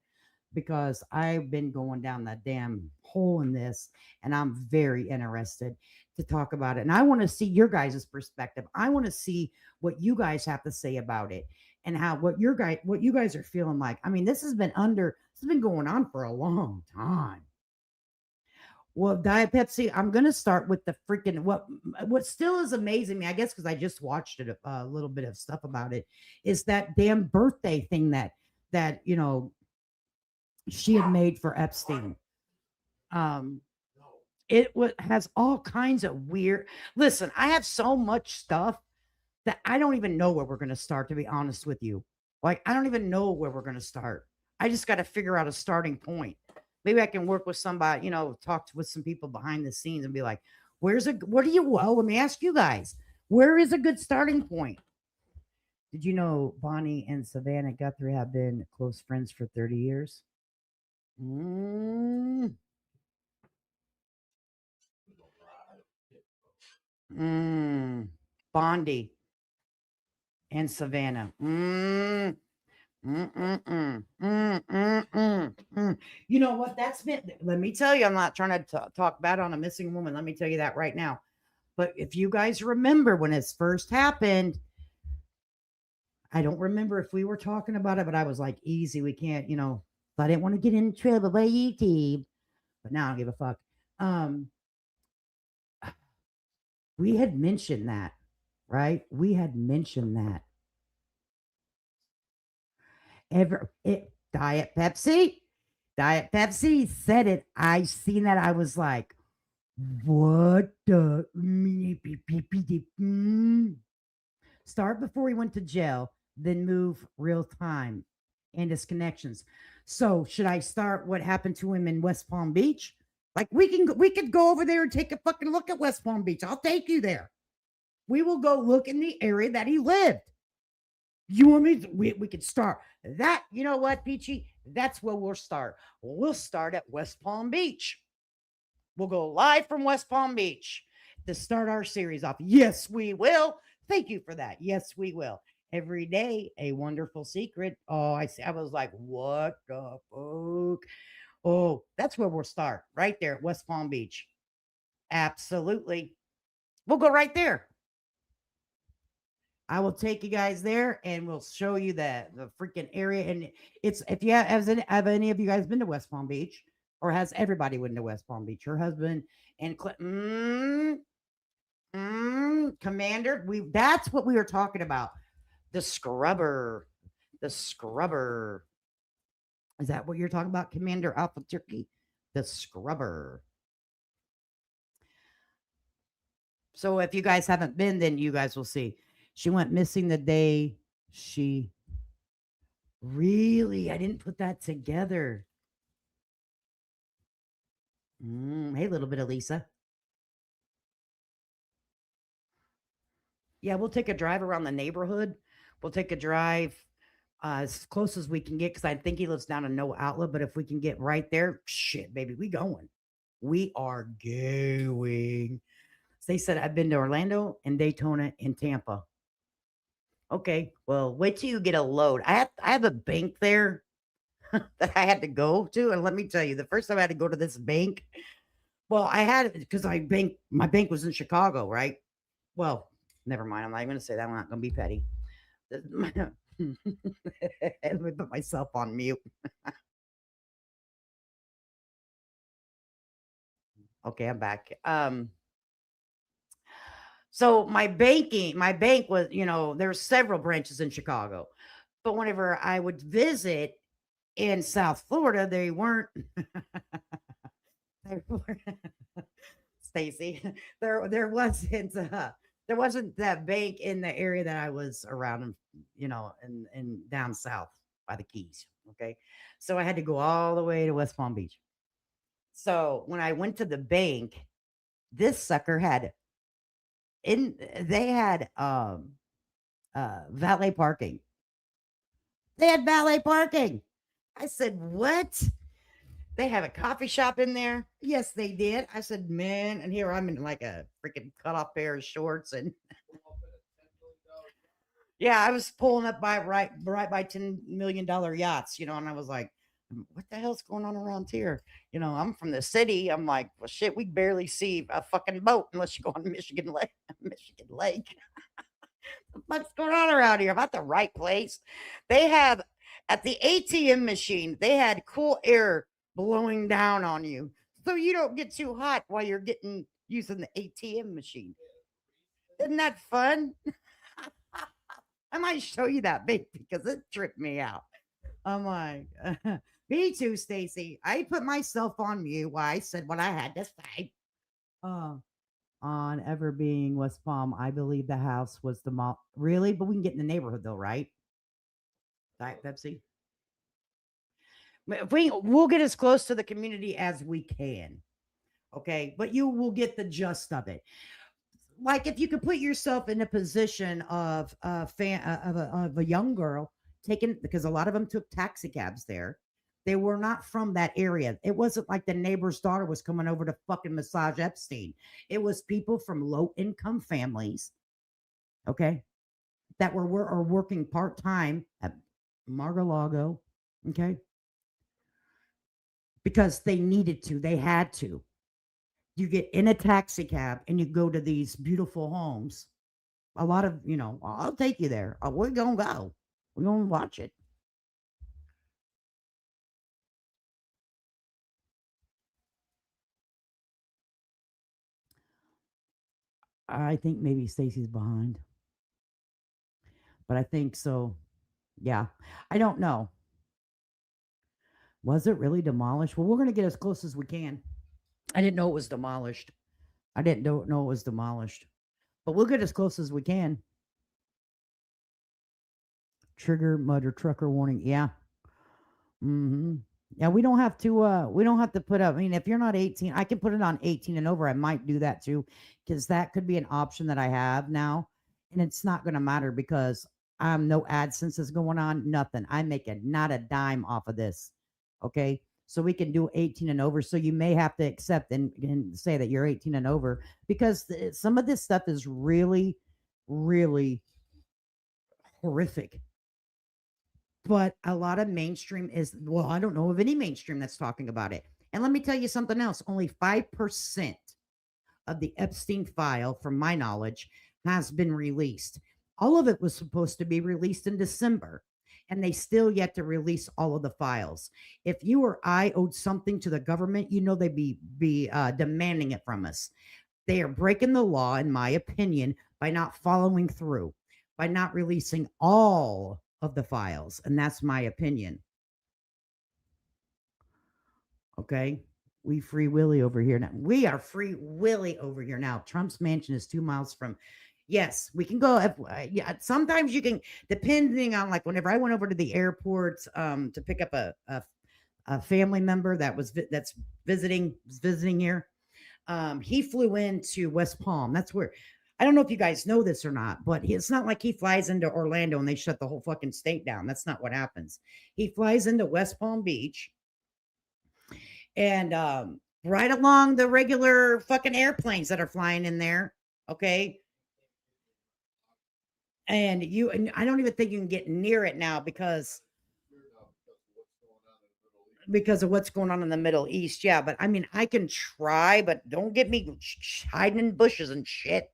because I've been going down that damn hole in this and I'm very interested to talk about it. And I want to see your guys' perspective. I want to see what you guys have to say about it and how what you guys are feeling like. I mean, this has been going on for a long time. Well, Diet Pepsi, I'm gonna start with the freaking what still is amazing me, I guess, because I just watched it a little bit of stuff about it, is that damn birthday thing that she had made for Epstein. Um, has all kinds of weird. Listen, I have so much stuff that I don't even know where we're gonna start. To be honest with you, like I don't even know where we're gonna start. I just got to figure out a starting point. Maybe I can work with somebody, with some people behind the scenes and be like, what do you, well, let me ask you guys, where is a good starting point? Did you know Bonnie and Savannah Guthrie have been close friends for 30 years? Mm, mm. Bondi and Savannah. Mm, mm, mm, mm, mm, mm, mm. You know what? That's been, let me tell you, I'm not trying to talk bad on a missing woman. Let me tell you that right now. But if you guys remember when this first happened, I don't remember if we were talking about it, but I was like, easy, we can't, I didn't want to get in trouble by YouTube, but now I don't give a fuck. Um, we had mentioned that, right? We had mentioned that. Diet Pepsi? Diet Pepsi said it. I seen that. I was like, what the start before he went to jail, then move real time and his connections. So should I start what happened to him in West Palm Beach? Like we could go over there and take a fucking look at West Palm Beach. I'll take you there. We will go look in the area that he lived. You want me? We could start that. You know what, Peachy? That's where we'll start. We'll start at West Palm Beach. We'll go live from West Palm Beach to start our series off. Yes, we will. Thank you for that. Yes, we will. Every day, a wonderful secret. Oh, I see. I was like, what the fuck? Oh, that's where we'll start. Right there at West Palm Beach. Absolutely. We'll go right there. I will take you guys there and we'll show you the freaking area. And it's if you have any of you guys been to West Palm Beach, or has everybody been to West Palm Beach? Your husband and Commander. That's what we were talking about. The scrubber. The scrubber. Is that what you're talking about, Commander Alpha Turkey? The scrubber. So if you guys haven't been, then you guys will see. She went missing the day she really, I didn't put that together. Hey, little bit of Lisa. Yeah, we'll take a drive around the neighborhood. We'll take a drive as close as we can get because I think he lives down in No Outlet. But if we can get right there, shit, baby, we going. We are going. So they said I've been to Orlando and Daytona and Tampa. Okay, well, wait till you get a load. I have a bank there that I had to go to, and let me tell you, the first time I had to go to this bank, well, I had it because my bank was in Chicago, right? Well, never mind. I'm not even going to say that. I'm not going to be petty. Let me put myself on mute. Okay, I'm back. So my bank was, there's several branches in Chicago, but whenever I would visit in South Florida, they weren't. They weren't Stacy, there wasn't that bank in the area that I was around, and down south by the Keys. Okay, so I had to go all the way to West Palm Beach. So when I went to the bank, this sucker had in they had valet parking. They had valet parking. I said, "What? They have a coffee shop in there?" Yes, they did. I said, "Man," and here I'm in like a freaking cut off pair of shorts and yeah, I was pulling up by right by $10 million yachts, and I was like, What the hell's going on around here? I'm from the city. I'm like, well, shit, we barely see a fucking boat unless you go on Michigan Lake. Michigan Lake. What's going on around here? I'm at the right place. They have at the ATM machine, they had cool air blowing down on you. So you don't get too hot while you're getting using the ATM machine. Isn't that fun? I might show you that baby because it tripped me out. I'm like, me too, Stacy. I put myself on mute while I said what I had to say. Uh, on ever being West Palm, I believe the house was the mall. Really? But we can get in the neighborhood though, right? Diet Pepsi. If we'll get as close to the community as we can. Okay. But you will get the gist of it. Like if you could put yourself in a position of a fan of a young girl taking, because a lot of them took taxi cabs there. They were not from that area. It wasn't like the neighbor's daughter was coming over to fucking massage Epstein. It was people from low income families, okay, that were are working part time at Mar-a-Lago, okay, because they needed to, they had to. You get in a taxi cab and you go to these beautiful homes. A lot of, I'll take you there. We're gonna go. We're gonna watch it. I think maybe Stacy's behind, but I think so. Yeah, I don't know. Was it really demolished? Well, we're gonna get as close as we can. I didn't know it was demolished. I didn't know it was demolished, but we'll get as close as we can. Trigger mother trucker warning. Yeah. Hmm. Yeah, we don't have to put up. I mean, if you're not 18, I can put it on 18 and over. I might do that too, because that could be an option that I have now. And it's not gonna matter because no AdSense is going on, nothing. I'm making not a dime off of this. Okay. So we can do 18 and over. So you may have to accept and say that you're 18 and over because some of this stuff is really, really horrific. But a lot of mainstream is, well, I don't know of any mainstream that's talking about it. And let me tell you something else, only 5% of the Epstein file, from my knowledge, has been released. All of it was supposed to be released in December, and they still yet to release all of the files. If you or I owed something to the government, they'd be demanding it from us. They are breaking the law, in my opinion, by not following through, by not releasing all of the files. And that's my opinion. Okay. We free Willy over here now. We are free Willy over here now. Trump's mansion is 2 miles from. Yes, we can go. Yeah, sometimes you can, depending on like whenever I went over to the airport to pick up a family member that's visiting here. He flew into West Palm. That's where, I don't know if you guys know this or not, but it's not like he flies into Orlando and they shut the whole fucking state down. That's not what happens. He flies into West Palm Beach and right along the regular fucking airplanes that are flying in there. Okay. And I don't even think you can get near it now because of what's going on in the Middle East. Yeah, but I mean, I can try, but don't get me hiding in bushes and shit.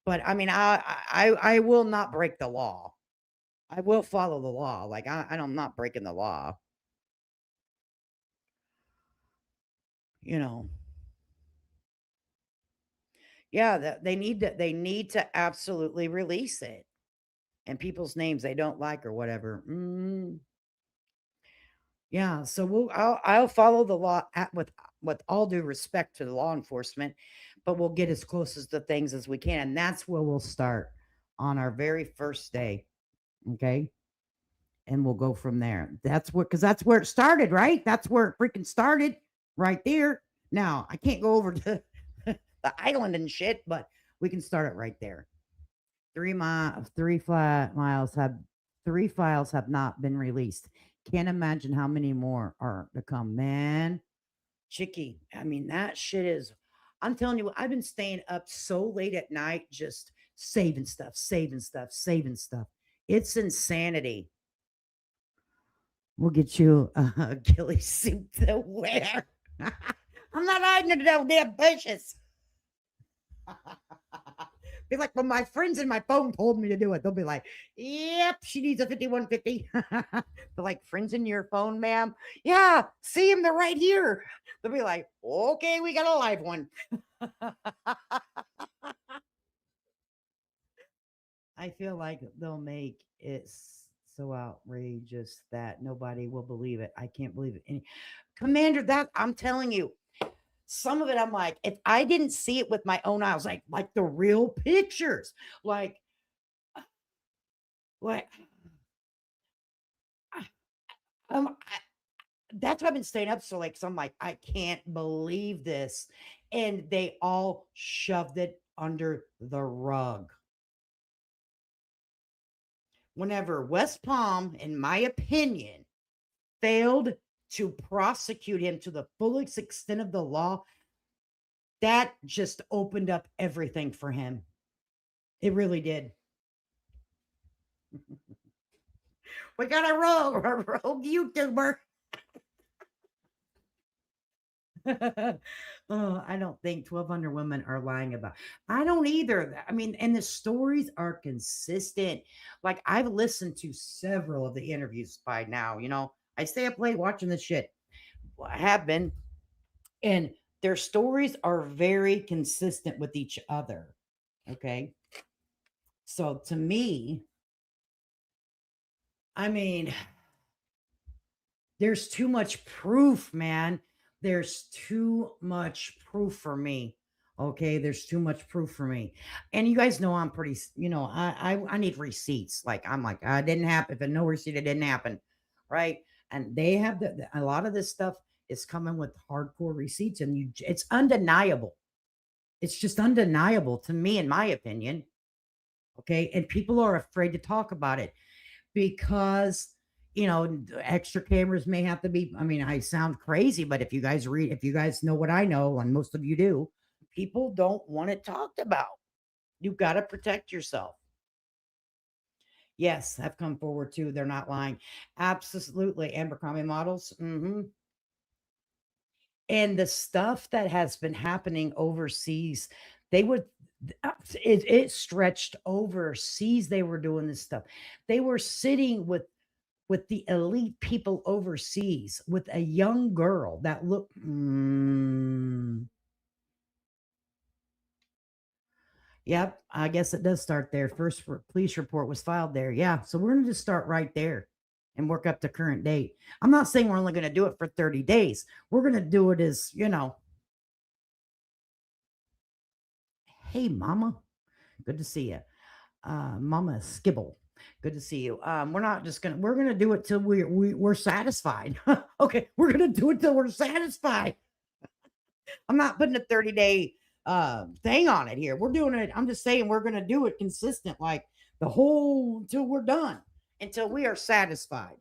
But I mean, I will not break the law. I will follow the law. Like I'm not breaking the law. You know. Yeah, they need to absolutely release it. And people's names they don't like or whatever. Yeah, so I'll follow the law with all due respect to the law enforcement, but we'll get as close as the things as we can, and that's where we'll start on our very first day. Okay, and we'll go from there. Because that's where it started, right? That's where it freaking started, right there. Now I can't go over to the island and shit, but we can start it right there. 3 files have not been released. Can't imagine how many more are to come, man. Chicky, I mean, that shit is, I'm telling you, I've been staying up so late at night, just saving stuff, saving stuff, saving stuff. It's insanity. We'll get you a ghillie suit to wear. I'm not hiding in the damn bushes. Be like, when my friends in my phone told me to do it, they'll be like, yep, she needs a 5150. They're like, friends in your phone, ma'am? Yeah, see them, they're right here. They'll be like, okay, we got a live one. I feel like they'll make it so outrageous that nobody will believe it. I can't believe it. Commander, that I'm telling you, some of it I'm like, if I didn't see it with my own eyes, like the real pictures, like like I, that's why I've been staying up so late. Cause I'm like, I can't believe this. And they all shoved it under the rug. Whenever West Palm, in my opinion, failed to prosecute him to the fullest extent of the law, that just opened up everything for him. It really did. We got a rogue YouTuber. Oh, I don't think 12 Under Women are lying about. I don't either. I mean, and the stories are consistent. Like I've listened to several of the interviews by now. I stay up late watching this shit. Well, I have been, and their stories are very consistent with each other. Okay, so to me, I mean, there's too much proof, man. There's too much proof for me. Okay, there's too much proof for me. And you guys know I'm pretty, I need receipts. Like I'm like, I didn't happen. If I no receipt, it didn't happen. Right. And they have a lot of this stuff is coming with hardcore receipts, and it's undeniable. It's just undeniable to me, in my opinion. Okay. And people are afraid to talk about it because extra cameras may have to be. I mean, I sound crazy, but if you guys know what I know, and most of you do, people don't want it talked about. You got to protect yourself. Yes, have come forward too. They're not lying. Absolutely. Abercrombie models. And the stuff that has been happening overseas, they would it stretched overseas. They were doing this stuff. They were sitting with the elite people overseas with a young girl that looked. Yep, I guess it does start there. First police report was filed there. Yeah, so we're going to just start right there and work up to current date. I'm not saying we're only going to do it for 30 days. We're going to do it as, hey, mama, good to see you. Mama Skibble. Good to see you. We're gonna do it till we're satisfied. Okay, we're gonna do it till we're satisfied. I'm not putting a 30-day thing on it here. We're doing it. I'm just saying we're gonna do it consistent, like the whole until we're done, until we are satisfied.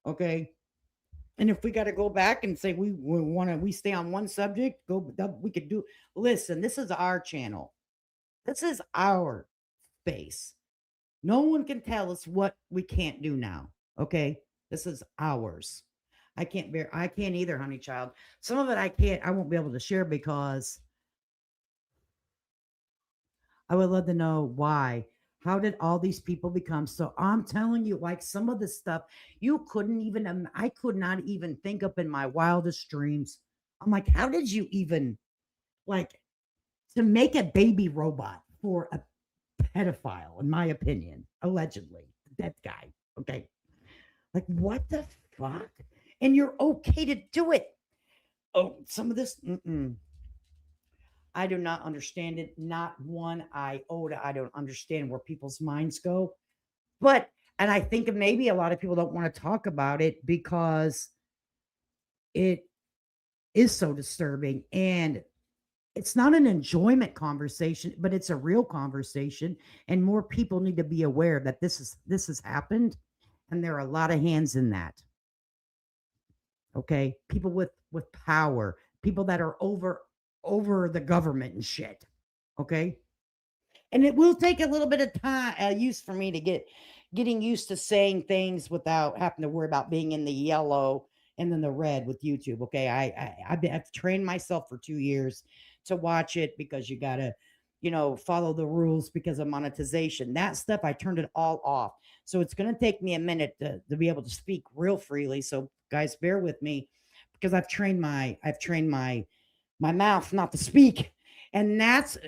Okay. And if we got to go back and say we stay on one subject, we could do. Listen, this is our channel. This is our space. No one can tell us what we can't do now. Okay. This is ours. I can't either, honey child. Some of it I won't be able to share because I would love to know why. How did all these people become so? I'm telling you, like some of the stuff you couldn't even, I could not even think up in my wildest dreams. I'm like, how did you even, like, to make a baby robot for a pedophile, in my opinion, allegedly, that guy. Okay. Like, what the fuck? And you're okay to do it. Oh, some of this, I do not understand it. Not one iota. I don't understand where people's minds go. But, and I think maybe a lot of people don't want to talk about it because it is so disturbing. And it's not an enjoyment conversation, but it's a real conversation. And more people need to be aware that this has happened. And there are a lot of hands in that. Okay, people with power, people that are over the government and shit. Okay, and it will take a little bit of time use for me to get getting used to saying things without having to worry about being in the yellow and then the red with YouTube. Okay. I've trained myself for 2 years to watch it because you got to, follow the rules because of monetization. That stuff, I turned it all off. So it's going to take me a minute to be able to speak real freely. So guys, bear with me because I've trained my mouth not to speak. And let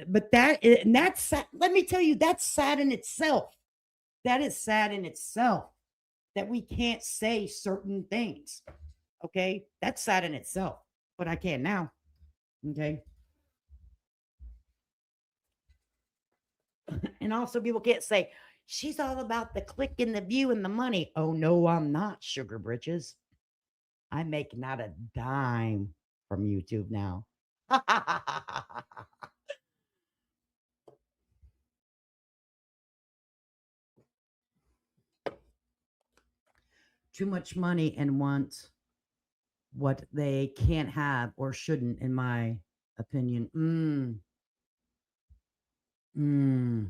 me tell you, that's sad in itself. That is sad in itself that we can't say certain things. Okay. That's sad in itself, but I can now. Okay. And also, people can't say, she's all about the click and the view and the money. Oh, no, I'm not, sugar britches. I make not a dime from YouTube now. Too much money and want what they can't have or shouldn't, in my opinion. Mm.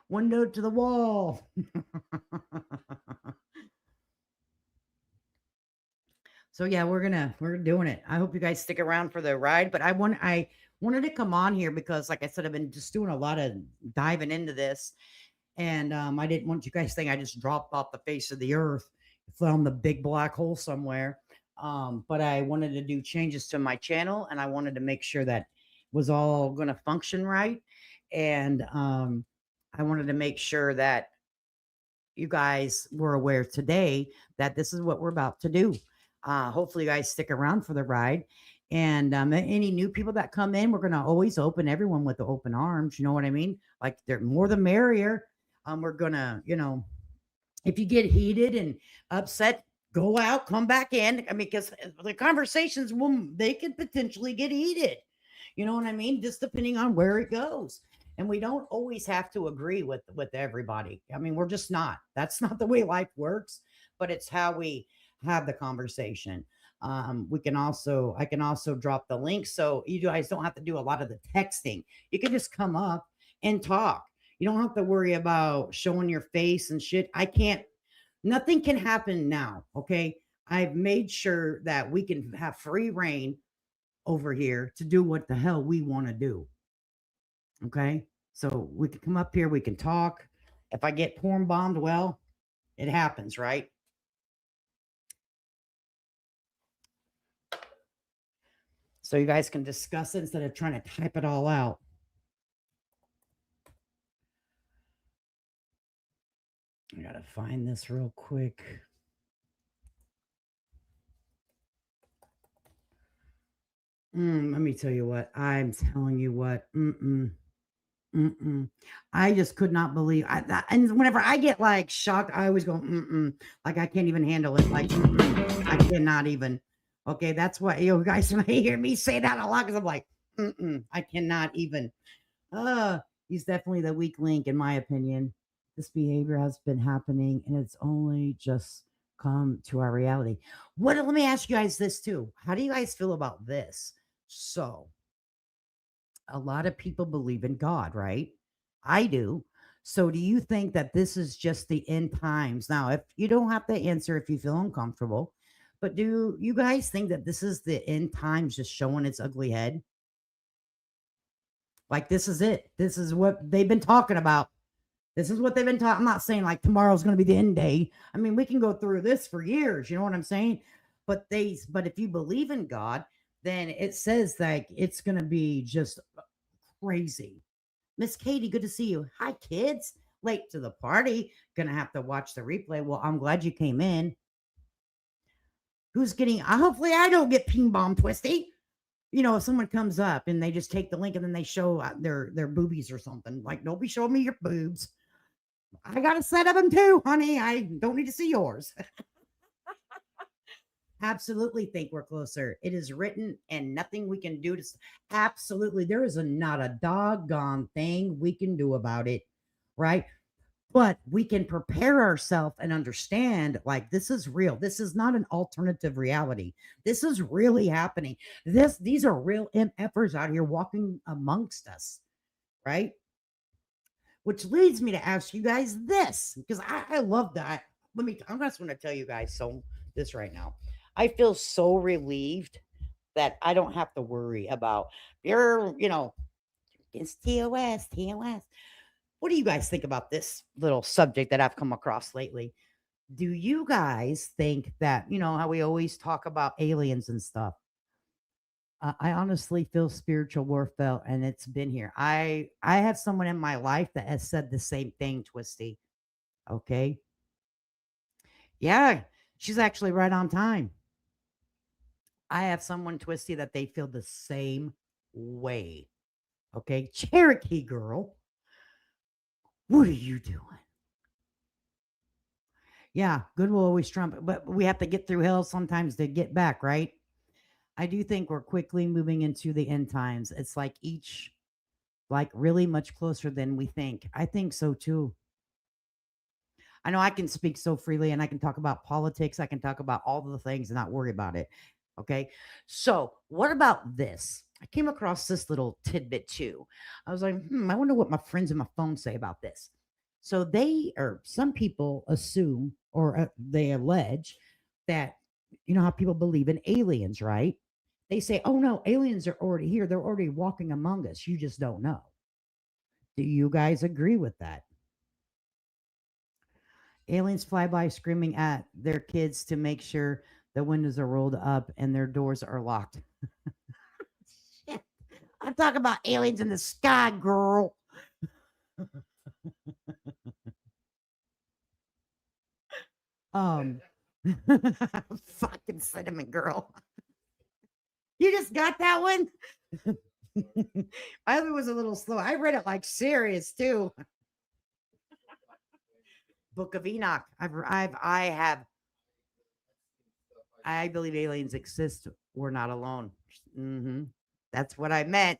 One note to the wall. So yeah, we're doing it. I hope you guys stick around for the ride. But I wanted to come on here because, like I said, I've been just doing a lot of diving into this, and I didn't want you guys to think I just dropped off the face of the earth, found the big black hole somewhere. But I wanted to do changes to my channel, and I wanted to make sure that was all going to function right, and I wanted to make sure that you guys were aware today that this is what we're about to do. Hopefully, you guys stick around for the ride. And any new people that come in, we're going to always open everyone with the open arms. You know what I mean? Like, they're more the merrier. We're going to, if you get heated and upset, go out, come back in. I mean, because the conversations they could potentially get heated. You know what I mean? Just depending on where it goes. And we don't always have to agree with everybody. I mean, we're just not. That's not the way life works, but it's how we have the conversation. I can also drop the link so you guys don't have to do a lot of the texting. You can just come up and talk. You don't have to worry about showing your face and shit. I can't, nothing can happen now. Okay. I've made sure that we can have free reign over here to do what the hell we want to do. Okay. So we can come up here, we can talk. If I get porn bombed, well, it happens, right? So you guys can discuss it instead of trying to type it all out. I gotta find this real quick. Let me tell you what. I'm telling you what. Mm-mm. I just could not believe and whenever I get like shocked, I always go, like I can't even handle it. Like, I cannot even. Okay, that's why you guys may hear me say that a lot because I'm like, I cannot even. Uh, he's definitely the weak link, in my opinion. This behavior has been happening and it's only just come to our reality. Let me ask you guys this too. How do you guys feel about this? So, a lot of people believe in God, right? I do. So, do you think that this is just the end times? Now, if you don't have to answer if you feel uncomfortable, but do you guys think that this is the end times just showing its ugly head? Like, this is it. This is what they've been talking about. This is what they've been talking. I'm not saying like tomorrow's going to be the end day. I mean, we can go through this for years. You know what I'm saying? But if you believe in God, then it says like it's going to be just crazy. Miss Katie, good to see you. Hi, kids. Late to the party. Gonna have to watch the replay. Well, I'm glad you came in. Who's getting? Hopefully, I don't get ping pong twisty. If someone comes up and they just take the link and then they show their boobies or something, like, don't be showing me your boobs. I got a set of them too, honey. I don't need to see yours. Absolutely think we're closer. It is written and nothing we can do to absolutely there is not a doggone thing we can do about it, right? But we can prepare ourselves and understand like this is real. This is not an alternative reality. This is really happening. These are real MFers out here walking amongst us, right? which leads me to ask you guys this because I love that. I'm just going to tell you guys this right now. I feel so relieved that I don't have to worry about it's TOS, TOS. What do you guys think about this little subject that I've come across lately? Do you guys think that, how we always talk about aliens and stuff? I honestly feel spiritual warfare, and it's been here. I have someone in my life that has said the same thing, Twisty. Okay. Yeah, she's actually right on time. I have someone, Twisty, that they feel the same way. Okay. Cherokee girl, what are you doing? Yeah, good will always trump, but we have to get through hell sometimes to get back, right? I do think we're quickly moving into the end times. It's like like really much closer than we think. I think so too. I know I can speak so freely and I can talk about politics. I can talk about all the things and not worry about it. Okay. So, what about this? I came across this little tidbit too. I was like, I wonder what my friends on my phone say about this. So, some people assume or they allege that, how people believe in aliens, right? They say, oh no, aliens are already here. They're already walking among us. You just don't know. Do you guys agree with that? Aliens fly by screaming at their kids to make sure the windows are rolled up and their doors are locked. Shit. I'm talking about aliens in the sky, girl. Um, fucking cinnamon girl. You just got that one? My other was a little slow. I read it like serious too. Book of Enoch. I believe aliens exist. We're not alone. That's what I meant.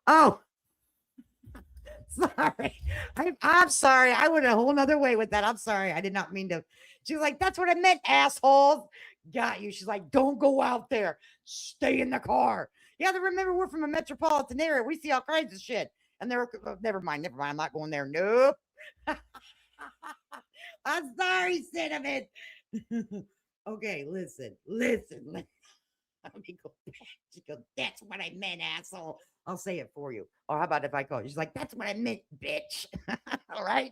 Oh, sorry. I'm sorry. I went a whole nother way with that. I'm sorry. I did not mean to. She was like, that's what I meant, asshole. Got you. She's like, don't go out there. Stay in the car. Yeah, remember we're from a metropolitan area. We see all kinds of shit. And they're never mind, never mind. I'm not going there. Nope. I'm sorry, Cinnamon. Okay, listen. Let me go back. She goes, that's what I meant, asshole. I'll say it for you. Or how about if I call you? She's like, that's what I meant, bitch. All right.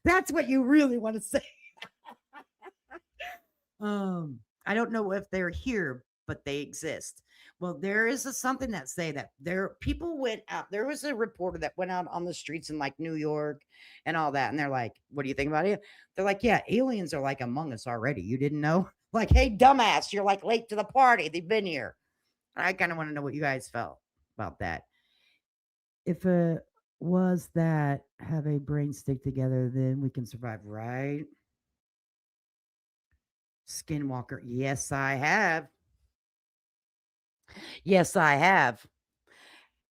That's what you really want to say. I don't know if they're here, but they exist. Well, there is something that say that people went out. There was a reporter that went out on the streets in like New York and all that, and they're like, "What do you think about it?" They're like, "Yeah, aliens are like among us already. You didn't know?" Like, "Hey, dumbass, you're like late to the party. They've been here." I kind of want to know what you guys felt about that. If it was that have a brain stick together, then we can survive, right? Skinwalker. Yes, I have. Yes, I have.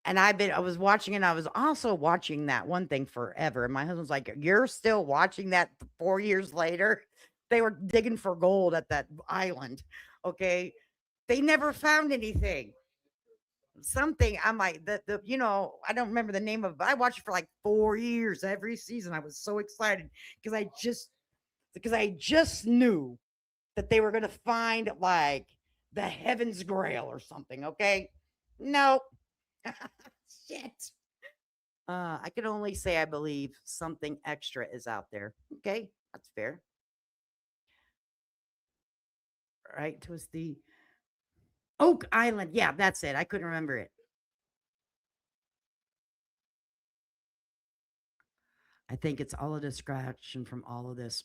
And I was watching and I was also watching that one thing forever. And my husband's like, you're still watching that 4 years later? They were digging for gold at that island. Okay. They never found anything. Something. I'm like, I don't remember the name of it, but I watched it for like 4 years every season. I was so excited because I just knew that they were gonna find like the heaven's grail or something. Okay. No. Shit. I can only say I believe something extra is out there. Okay, that's fair. Right? It was the Oak Island. Yeah, that's it. I couldn't remember it. I think it's all a distraction from all of this.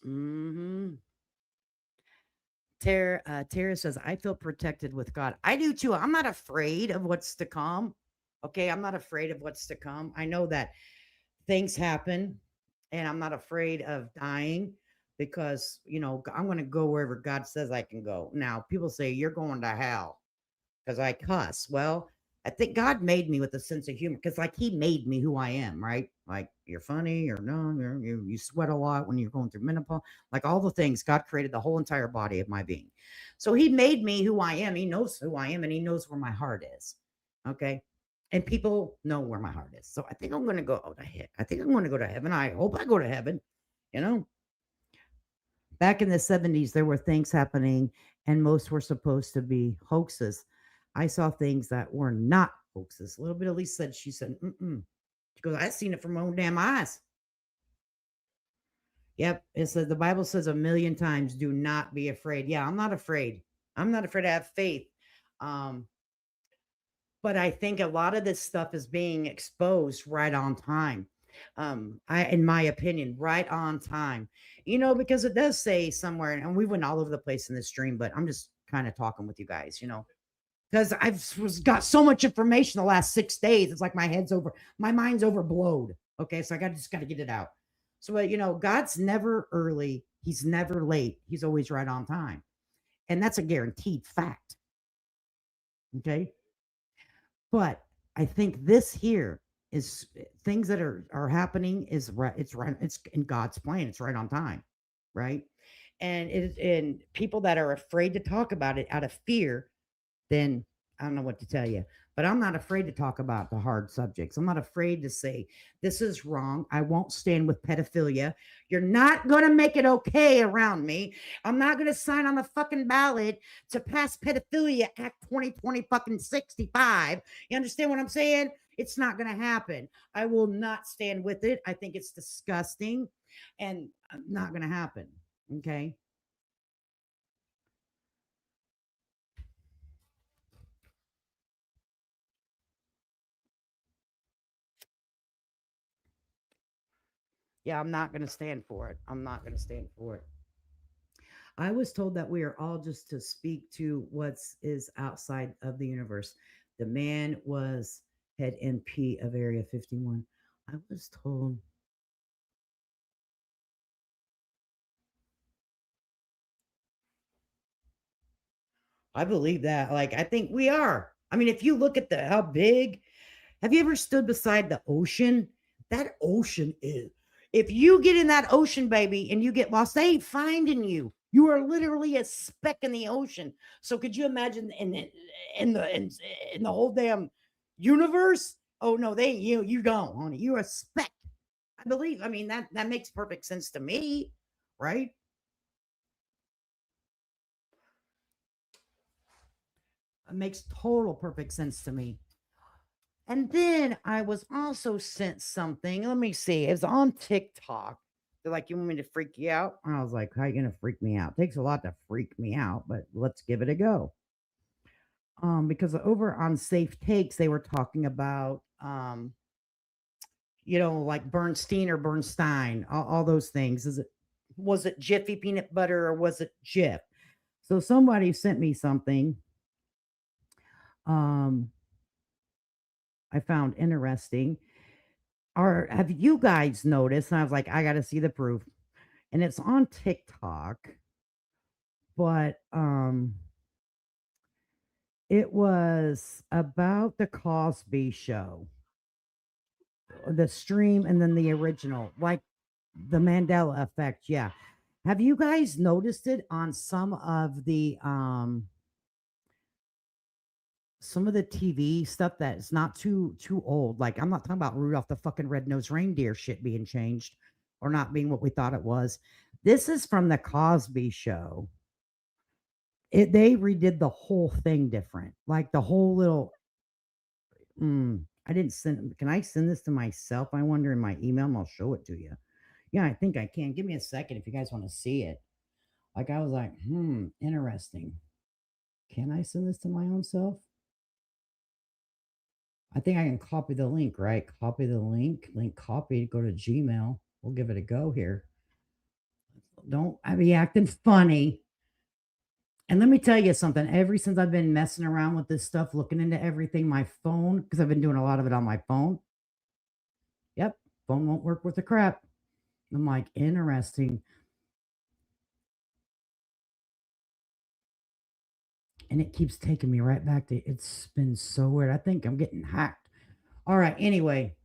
Tara says, I feel protected with God. I do too. I'm not afraid of what's to come. Okay. I'm not afraid of what's to come. I know that things happen and I'm not afraid of dying because, I'm going to go wherever God says I can go. Now, people say you're going to hell because I cuss. Well, I think God made me with a sense of humor because, like, He made me who I am, right? Like, you're funny, or no, you sweat a lot when you're going through menopause, like all the things. God created the whole entire body of my being, so He made me who I am. He knows who I am, and He knows where my heart is. Okay, And people know where my heart is. So I think I'm going to go to heaven. I think I'm going to go to heaven. I hope I go to heaven. You know, back in the 70s, there were things happening, and most were supposed to be hoaxes. I saw things that were not hoaxes. A little bit of Lisa said, she said, mm-mm. She goes, I seen it from my own damn eyes. Yep. It says the Bible says a million times, do not be afraid. Yeah, I'm not afraid. I'm not afraid to have faith. Um, but I think a lot of this stuff is being exposed right on time. In my opinion, right on time. Because it does say somewhere, and we went all over the place in this stream, but I'm just kind of talking with you guys, because got so much information the last 6 days. It's like my mind's overblowed. Okay, so just got to get it out. So, God's never early. He's never late. He's always right on time, and that's a guaranteed fact. Okay, but I think this here is things that are happening is right. It's right. It's in God's plan. It's right on time, right? And people that are afraid to talk about it out of fear, then I don't know what to tell you. But I'm not afraid to talk about the hard subjects. I'm not afraid to say this is wrong. I won't stand with pedophilia. You're not going to make it okay around me. I'm not going to sign on the fucking ballot to pass Pedophilia Act 2020 fucking 65. You understand what I'm saying? It's not going to happen. I will not stand with it. I think it's disgusting and not going to happen. Okay. Yeah, I'm not going to stand for it. I'm not going to stand for it. I was told that we are all just to speak to what's is outside of the universe. The man was head MP of Area 51. I was told. I believe that. Like, I think we are. I mean, if you look at the how big, have you ever stood beside the ocean? That ocean is. If you get in that ocean, baby, and you get lost, they ain't finding you. You are literally a speck in the ocean. So could you imagine in the whole damn universe? Oh no, they ain't you. You don't, honey. You're a speck. I believe. I mean that makes perfect sense to me, right? It makes total perfect sense to me. And then I was also sent something. Let me see. It was on TikTok. They're like, you want me to freak you out? And I was like, how you gonna freak me out? It takes a lot to freak me out, but let's give it a go. Because over on Safe Takes, they were talking about like Bernstein or Bernstein, all those things. Was it Jiffy peanut butter or was it Jif? So somebody sent me something. Um, I found interesting. Have you guys noticed? And I was like, I got to see the proof. And it's on TikTok, but it was about the Cosby Show, the stream, and then the original, like the Mandela effect. Yeah. Have you guys noticed it on some of the TV stuff that is not too old? Like, I'm not talking about Rudolph the fucking red-nosed reindeer shit being changed or not being what we thought it was. This is from the Cosby Show. They redid the whole thing different, like the whole little. I didn't send. Can I send this to myself? I wonder in my email, and I'll show it to you. Yeah, I think I can. Give me a second if you guys want to see it. Like I was like, interesting. Can I send this to my own self? I think I can copy the link, right? Copy the link copied, go to Gmail. We'll give it a go here. Don't I be acting funny. And let me tell you something. Ever since I've been messing around with this stuff, looking into everything, my phone, because I've been doing a lot of it on my phone. Yep, phone won't work with the crap. I'm like, interesting. And it keeps taking me right back to it's been so weird. I think I'm getting hacked. All right. Anyway,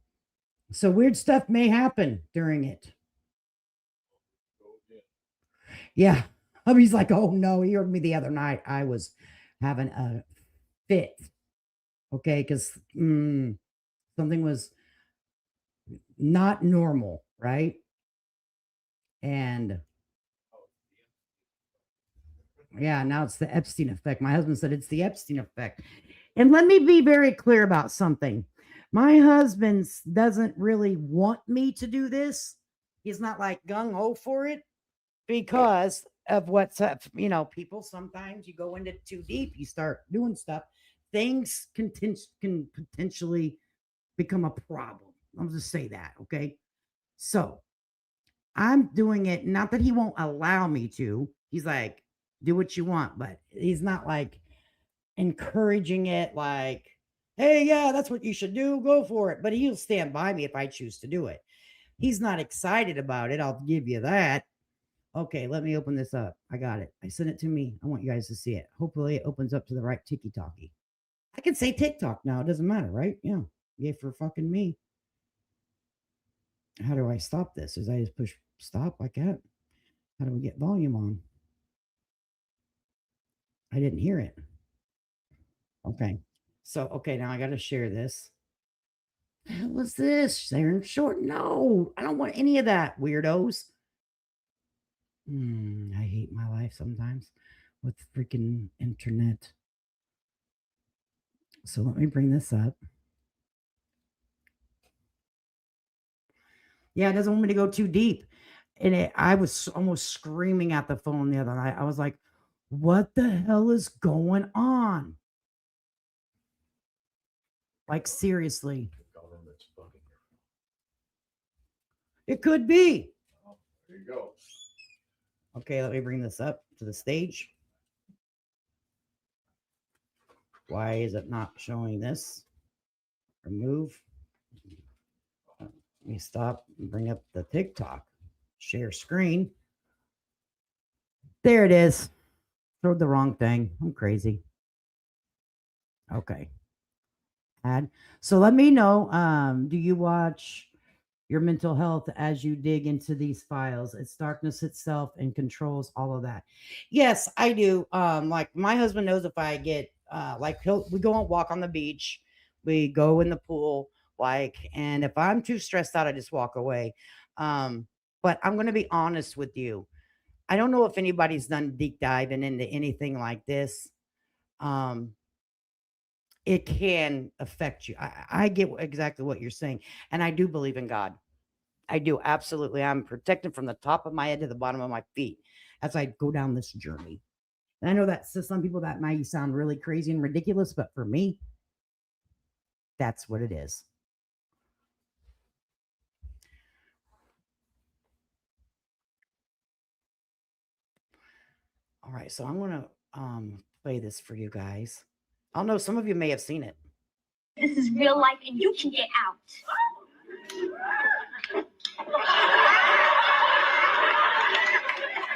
so weird stuff may happen during it. Yeah. He's like, oh no, he heard me the other night. I was having a fit. Okay, because something was not normal, right? And yeah, now it's the Epstein effect. My husband said it's the Epstein effect. And let me be very clear about something. My husband doesn't really want me to do this. He's not like gung ho for it because of what's up. You know, people sometimes you go into too deep, you start doing stuff, things can potentially become a problem. I'll just say that. Okay. So I'm doing it, not that he won't allow me to. He's like, do what you want, but he's not like encouraging it, like, hey, yeah, that's what you should do. Go for it. But he'll stand by me if I choose to do it. He's not excited about it. I'll give you that. Okay, let me open this up. I got it. I sent it to me. I want you guys to see it. Hopefully, it opens up to the right tiki talkie. I can say TikTok now. It doesn't matter, right? Yeah. Yay for fucking me. How do I stop this? Is I just push stop like that? How do we get volume on? I didn't hear it. Okay. So, okay, now I got to share this. The hell was this? Sharon Short? No, I don't want any of that, weirdos. I hate my life sometimes with freaking internet. So let me bring this up. Yeah, it doesn't want me to go too deep. And I was almost screaming at the phone the other night. I was like, what the hell is going on? Like, seriously. It could be. There you go. Okay, let me bring this up to the stage. Why is it not showing this? Remove. Let me stop and bring up the TikTok. Share screen. There it is. Showed the wrong thing. I'm crazy. Okay. Add. So let me know. Do you watch your mental health as you dig into these files? It's darkness itself and controls all of that. Yes, I do. Like my husband knows if I get like we go and walk on the beach, we go in the pool, like, and if I'm too stressed out, I just walk away. But I'm gonna be honest with you. I don't know if anybody's done deep diving into anything like this. Um, it can affect you. I get exactly what you're saying, and I do believe in God. I do absolutely. I'm protected from the top of my head to the bottom of my feet as I go down this journey. And I know that to some people that might sound really crazy and ridiculous, but for me, that's what it is. All right, so I'm gonna play this for you guys. I know some of you may have seen it. This is real life and you can get out.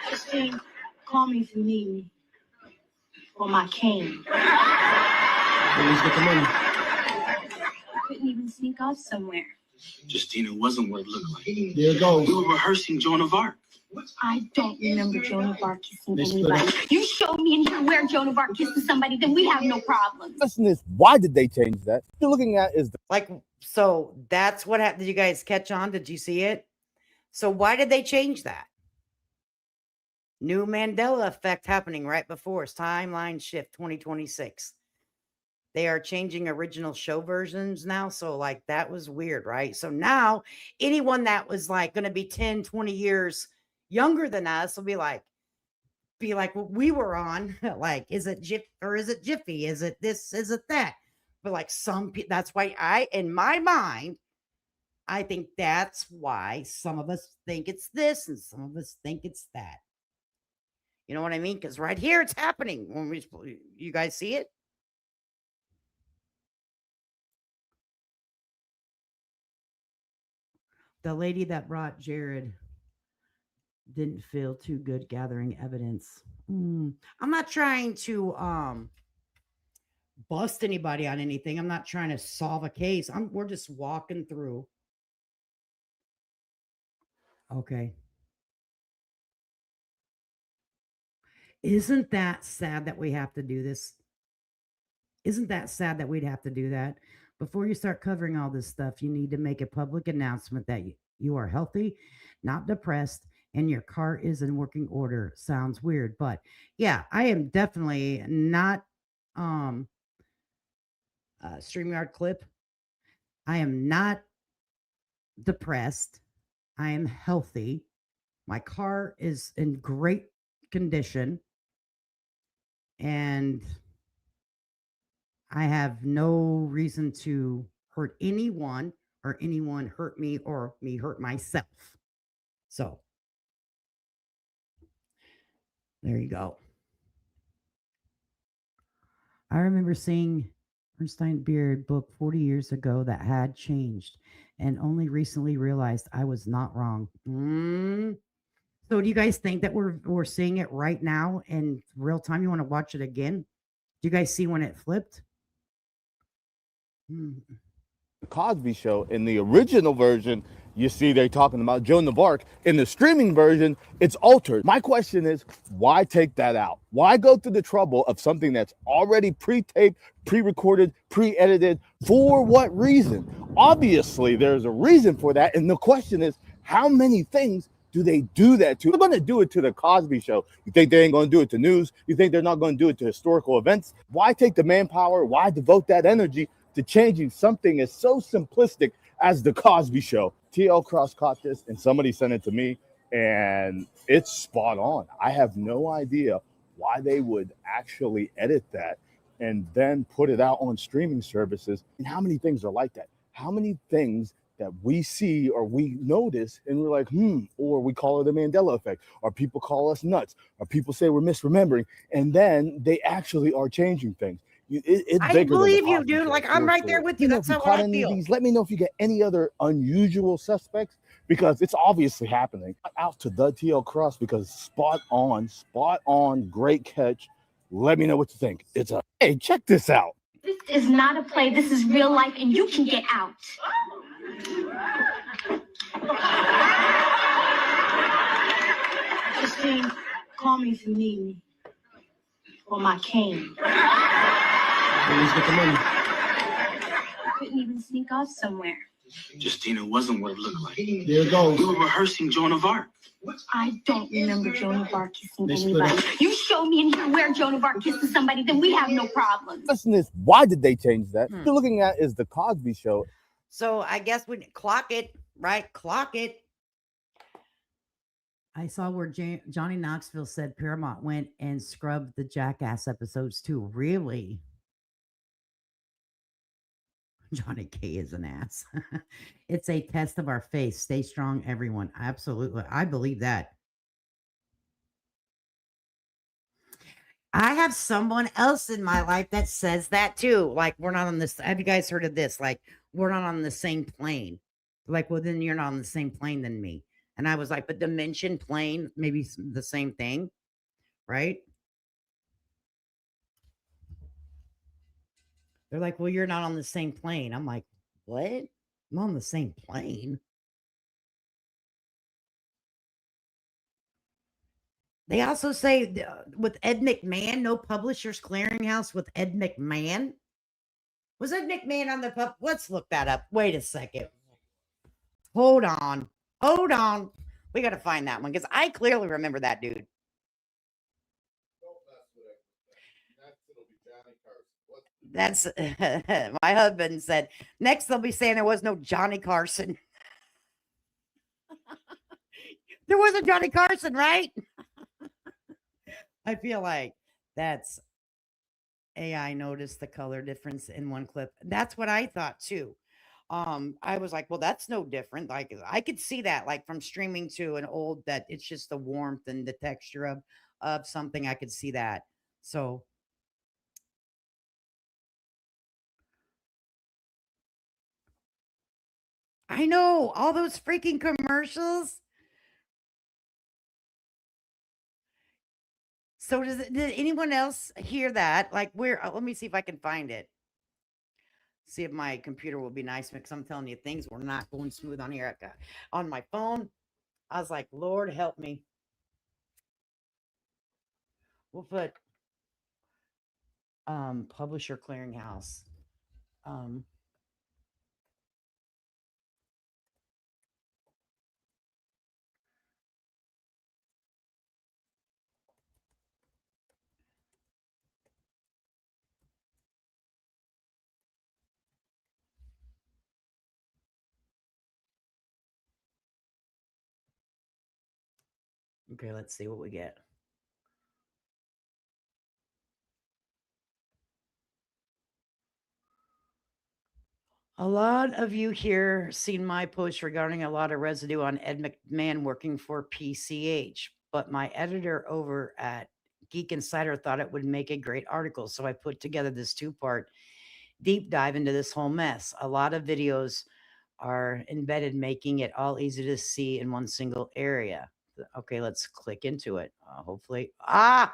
Christine, call me if you need me. For my cane. Please get the money. Couldn't even sneak off somewhere. Justina wasn't what it looked like. There it goes. We were rehearsing Joan of Arc. I don't remember Joan of Arc kissing anybody. You show me in here where Joan of Arc kissing somebody, then we have no problem. Question is, why did they change that? What you're looking at is the Like, so that's what happened. Did you guys catch on? Did you see it? So why did they change that? New Mandela effect happening right before us. Timeline shift 2026. They are changing original show versions now. So, like, that was weird, right? So now anyone that was like going to be 10, 20 years younger than us will be like what we were on. Like, is it Jiff or is it Jiffy? Is it this? Is it that? But like some people, that's why in my mind, I think that's why some of us think it's this and some of us think it's that. You know what I mean? Because right here it's happening. When you guys see it? The lady that brought Jared didn't feel too good gathering evidence. I'm not trying to bust anybody on anything. I'm not trying to solve a case. We're just walking through. Okay. Isn't that sad that we have to do this? Isn't that sad that we'd have to do that? Before you start covering all this stuff, you need to make a public announcement that you are healthy, not depressed, and your car is in working order. Sounds weird, but yeah, I am definitely not um StreamYard clip. I am not depressed. I am healthy. My car is in great condition and I have no reason to hurt anyone or anyone hurt me or me hurt myself. So there you go. I remember seeing Ernstine Beard book 40 years ago that had changed and only recently realized I was not wrong. So do you guys think that we're seeing it right now in real time? You want to watch it again? Do you guys see when it flipped? Mm. The Cosby Show in the original version, you see they're talking about Joan of Arc. In the streaming version, it's altered. My question is, why take that out? Why go through the trouble of something that's already pre-taped, pre-recorded, pre-edited? For what reason? Obviously, there's a reason for that. And the question is, how many things do they do that to? They're going to do it to the Cosby Show. You think they ain't going to do it to news? You think they're not going to do it to historical events? Why take the manpower? Why devote that energy to changing something as so simplistic as the Cosby Show? TL Cross caught this and somebody sent it to me and it's spot on. I have no idea why they would actually edit that and then put it out on streaming services. And how many things are like that? How many things that we see or we notice and we're like, or we call it the Mandela effect, or people call us nuts, or people say we're misremembering, and then they actually are changing things. It's I bigger than the believe you, Cosby dude. Show, Like I'm for right there sure. with Let you. me know if That's you how caught I any of feel. these. Let me know if you get any other unusual suspects because it's obviously happening. Out to the TL Cross because spot on, great catch. Let me know what you think. It's a hey, check this out. This is not a play. This is real life, and you can get out. Christine, call me if you need me. Or my cane. Let's get the money. Couldn't even sneak off somewhere. Justina wasn't what it looked like. There it goes. We were rehearsing Joan of Arc. I don't remember Joan of Arc kissing They split anybody. You show me in here where Joan of Arc kisses somebody, then we have no problem. Question is, why did they change that? What you're looking at is the Cosby Show. So I guess we clock it, right? Clock it. I saw where Johnny Knoxville said Paramount went and scrubbed the Jackass episodes too. Really? Johnny K is an ass. It's a test of our faith. Stay strong, everyone. Absolutely. I believe that. I have someone else in my life that says that too. Like, we're not on this. Have you guys heard of this? Like, we're not on the same plane. Like, well, then you're not on the same plane than me. And I was like, but dimension plane, maybe the same thing, right? They're like, well, you're not on the same plane. I'm like, what? I'm on the same plane. They also say with Ed McMahon, no publishers clearinghouse with Ed McMahon. Was Ed McMahon on the pub? Let's look that up. Wait a second. Hold on. Hold on. We got to find that one because I clearly remember that dude. That's my husband said. Next, they'll be saying there was no Johnny Carson. There was a Johnny Carson, right? I feel like that's AI noticed the color difference in one clip. That's what I thought too. I was like, well, that's no different. Like I could see that, like from streaming to an old that it's just the warmth and the texture of something. I could see that. So I know all those freaking commercials. So did anyone else hear that? Like where let me see if I can find it. See if my computer will be nice because I'm telling you things were not going smooth on here. On my phone, I was like, Lord help me. We'll put Publisher clearinghouse. Um, okay, let's see what we get. A lot of you here seen my post regarding a lot of residue on Ed McMahon working for PCH, but my editor over at Geek Insider thought it would make a great article, so I put together this two-part deep dive into this whole mess. A lot of videos are embedded, making it all easy to see in one single area. Okay, let's click into it. Hopefully, I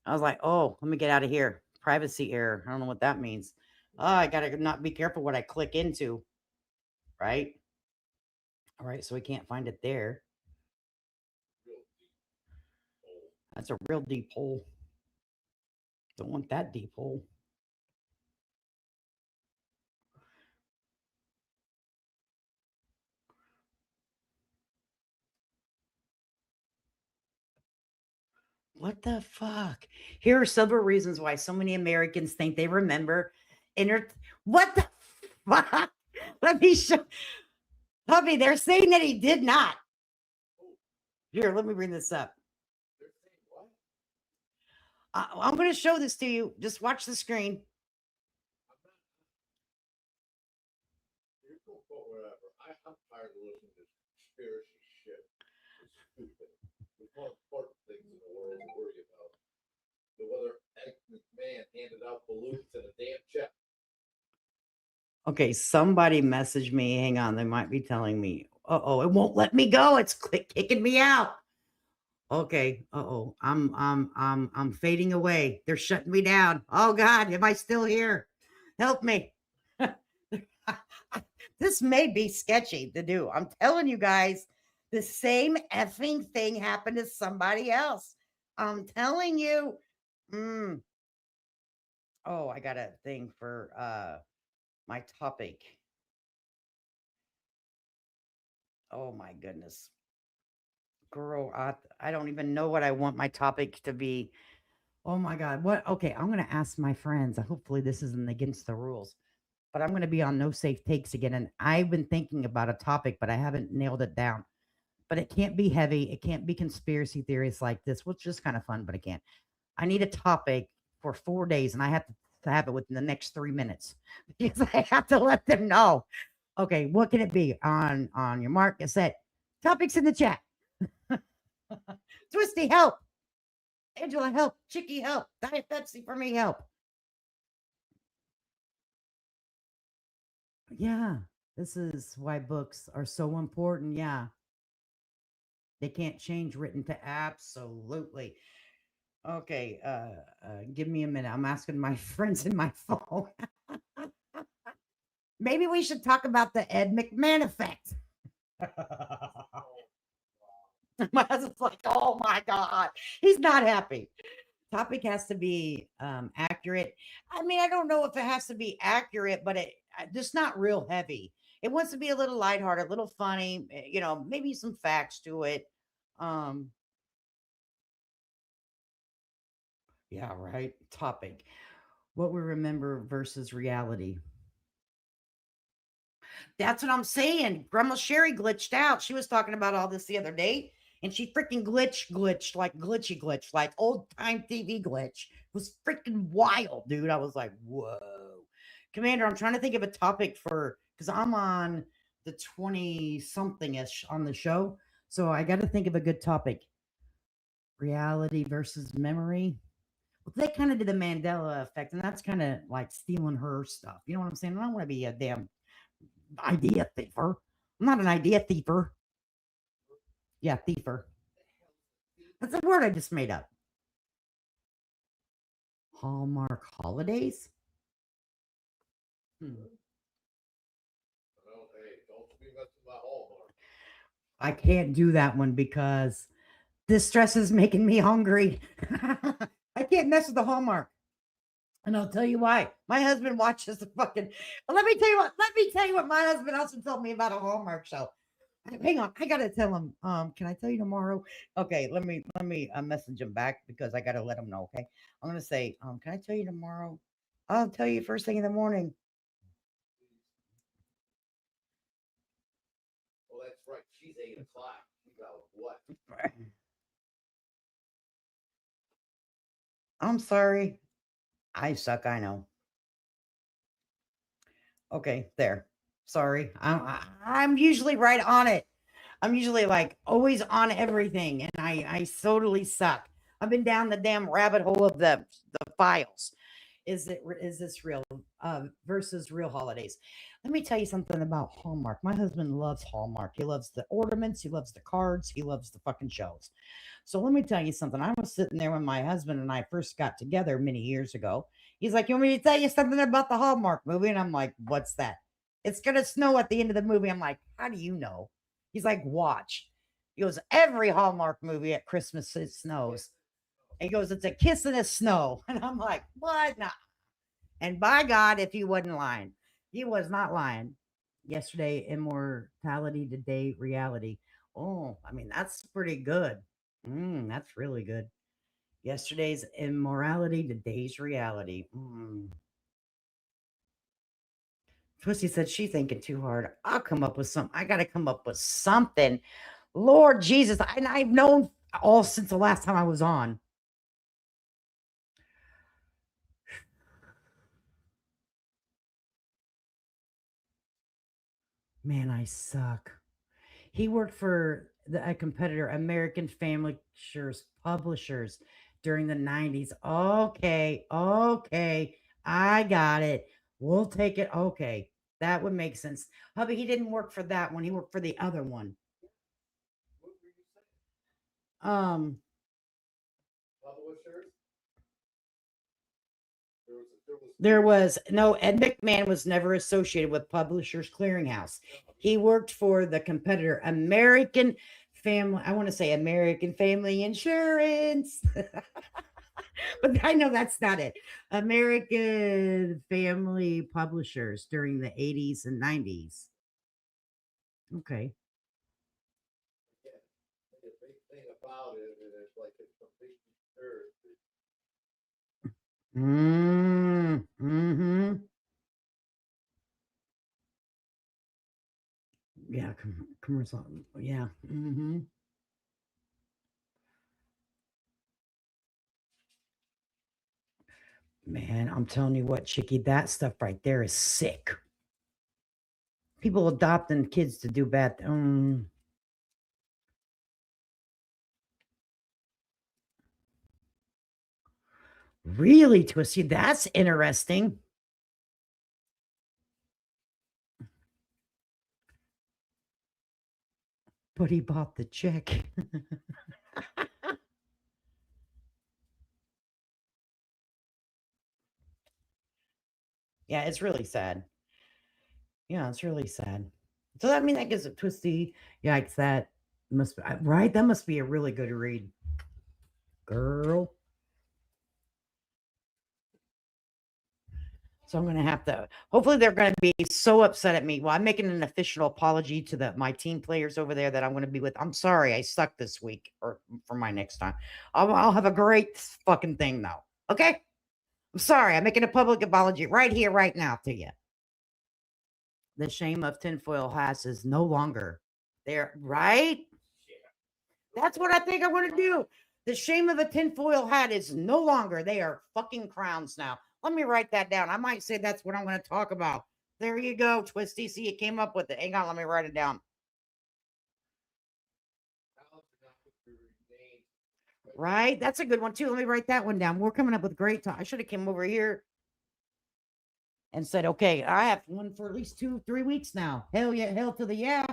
was like, oh, let me get out of here. Privacy error. I don't know what that means. Oh, I gotta not be careful what I click into, right? All right, so we can't find it there. That's a real deep hole. Don't want that deep hole. What the fuck? Here are several reasons why so many Americans think they remember what the fuck? Let me show. Hubby, they're saying that he did not. Here, let me bring this up. I'm going to show this to you. Just watch the screen. I'm tired of listening to conspiracy shit. It's stupid. There's more important things in the world to worry about. The whether Ed McMahon handed out balloons and a damn check. Okay, somebody messaged me. Hang on, they might be telling me. Uh-oh, it won't let me go. It's kicking me out. Okay. Uh-oh. I'm fading away. They're shutting me down. Oh God, am I still here? Help me. This may be sketchy to do. I'm telling you guys, the same effing thing happened to somebody else. I'm telling you. Oh, I got a thing for my topic. Oh my goodness. Girl, I don't even know what I want my topic to be. Oh my God. What? Okay, I'm going to ask my friends. Hopefully, this isn't against the rules, but I'm going to be on No Safe Takes again. And I've been thinking about a topic, but I haven't nailed it down. But it can't be heavy. It can't be conspiracy theories like this, which is kind of fun, but I can't. I need a topic for 4 days, and I have to have it within the next 3 minutes because I have to let them know. Okay, what can it be? On your mark, get set. Topics in the chat. Twisty, help. Angela, help. Chicky, help. Diet Pepsi for me, help. Yeah, this is why books are so important. Yeah. They can't change written to absolutely. Okay, give me a minute. I'm asking my friends in my phone. Maybe we should talk about the Ed McMahon effect. My husband's like, oh my God, he's not happy. Topic has to be accurate. I mean, I don't know if it has to be accurate, but it just not real heavy. It wants to be a little lighthearted, a little funny, maybe some facts to it. Um, yeah, right. Topic. What we remember versus reality. That's what I'm saying. Grandma Sherry glitched out. She was talking about all this the other day, and she freaking glitched like glitch, like old time TV glitch. It was freaking wild, dude. I was like, whoa. Commander, I'm trying to think of a topic for because I'm on the 20 something ish on the show. So I got to think of a good topic. Reality versus memory. Well, they kind of did the Mandela effect, and that's kind of like stealing her stuff. You know what I'm saying? I don't want to be a damn idea thiefer. I'm not an idea thiefer. Yeah, thiefer. That's a word I just made up. Hallmark holidays? Hmm. Well, hey, don't be messing my Hallmark. I can't do that one because this stress is making me hungry. I can't mess with the Hallmark. And I'll tell you why. My husband watches the fucking. Let me tell you what. Let me tell you what my husband also told me about a Hallmark show. Hang on, I gotta tell him. Can I tell you tomorrow? Okay, let me message him back because I gotta let him know. Okay, I'm gonna say, can I tell you tomorrow? I'll tell you first thing in the morning. Well, that's right. She's 8 o'clock. You got what? I'm sorry. I suck. I know. Okay, there. Sorry. I'm usually right on it. I'm usually like always on everything, and I totally suck. I've been down the damn rabbit hole of the files. Is this real versus real holidays? Let me tell you something about Hallmark. My husband loves Hallmark. He loves the ornaments. He loves the cards. He loves the fucking shows. So let me tell you something. I was sitting there when my husband and I first got together many years ago. He's like, "You want me to tell you something about the Hallmark movie?" And I'm like, "What's that?" "It's gonna snow at the end of the movie." I'm like, "How do you know?" He's like, "Watch." He goes, "Every Hallmark movie at Christmas it snows." And he goes, "It's a kiss in the snow." And I'm like, "What?" Nah. And by God, if he wasn't lying, he was not lying. Yesterday, immortality, today, reality. Oh, I mean, that's pretty good. That's really good. Yesterday's immorality, today's reality. Pussy said she thinking too hard. I'll come up with something. I got to come up with something. Lord Jesus. And I've known all since the last time I was on. Man, I suck. He worked for a competitor, American Family Publishers, during the 90s. Okay, okay, I got it. We'll take it. Okay, that would make sense. Hubby, he didn't work for that one. He worked for the other one. Um, Publishers? there was no Ed McMahon was never associated with Publishers Clearinghouse. He worked for the competitor, American Family. I want to say American Family Insurance. But I know that's not it. American Family Publishers during the 80s and 90s. Okay. The big thing about it is like it's completely sure. Mm-hmm. Yeah, commercial. Yeah. Mm-hmm. Man, I'm telling you what, Chicky, that stuff right there is sick. People adopting kids to do bad. Really, Twisty? That's interesting. But he bought the check. Yeah, it's really sad. Yeah, it's really sad. So that that gives it Twisty. Yikes! That must be right. That must be a really good read, girl. So I'm gonna have to. Hopefully, they're gonna be so upset at me. Well, I'm making an official apology to my team players over there that I'm gonna be with. I'm sorry, I suck this week or for my next time. I'll have a great fucking thing though. Okay. I'm sorry. I'm making a public apology right here, right now to you. The shame of tinfoil hats is no longer there, right? That's what I think I want to do. The shame of a tinfoil hat is no longer. They are fucking crowns now. Let me write that down. I might say that's what I'm going to talk about. There you go, Twisty. See, you came up with it. Hang on, let me write it down. Right? That's a good one too. Let me write that one down. We're coming up with great talk. I should have came over here and said, okay, I have one for at least 2-3 weeks now. Hell yeah, hell to the yeah.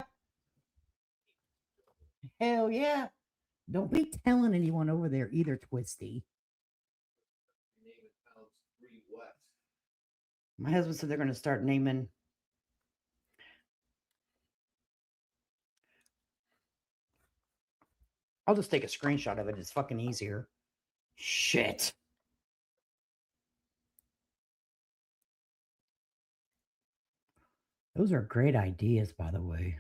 Hell yeah. Don't be telling anyone over there either, Twisty. My husband said they're going to start naming. I'll just take a screenshot of it. It's fucking easier. Shit. Those are great ideas, by the way,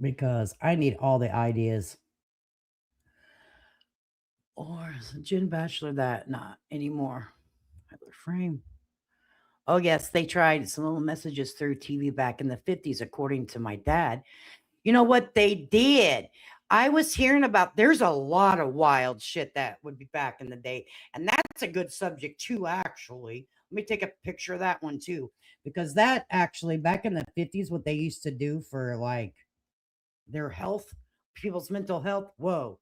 because I need all the ideas. Or is it Gin Bachelor that? Not anymore. Tyler Frame. Oh, yes, they tried some little messages through TV back in the 50s, according to my dad. You know what they did? I was hearing about there's a lot of wild shit that would be back in the day. And that's a good subject too, actually. Let me take a picture of that one too. Because that actually back in the 50s, what they used to do for like their health, people's mental health. Whoa.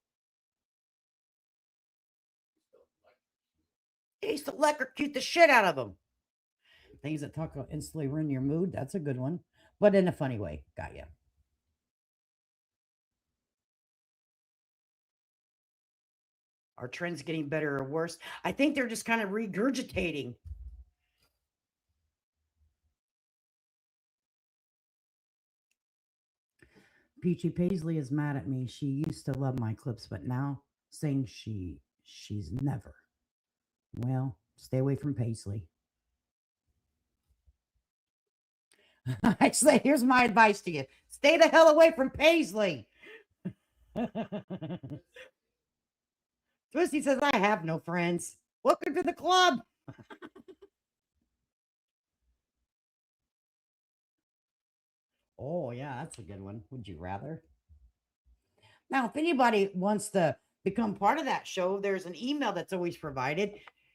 They used to electrocute the shit out of them. Things that talk about instantly ruin your mood. That's a good one. But in a funny way. Got you. Are trends getting better or worse? I think they're just kind of regurgitating. Peachy Paisley is mad at me. She used to love my clips, but now saying she's never. Well, stay away from Paisley. Actually, here's my advice to you. Stay the hell away from Paisley. Twisty says, I have no friends. Welcome to the club. Oh, yeah, that's a good one. Would you rather? Now, if anybody wants to become part of that show, there's an email that's always provided.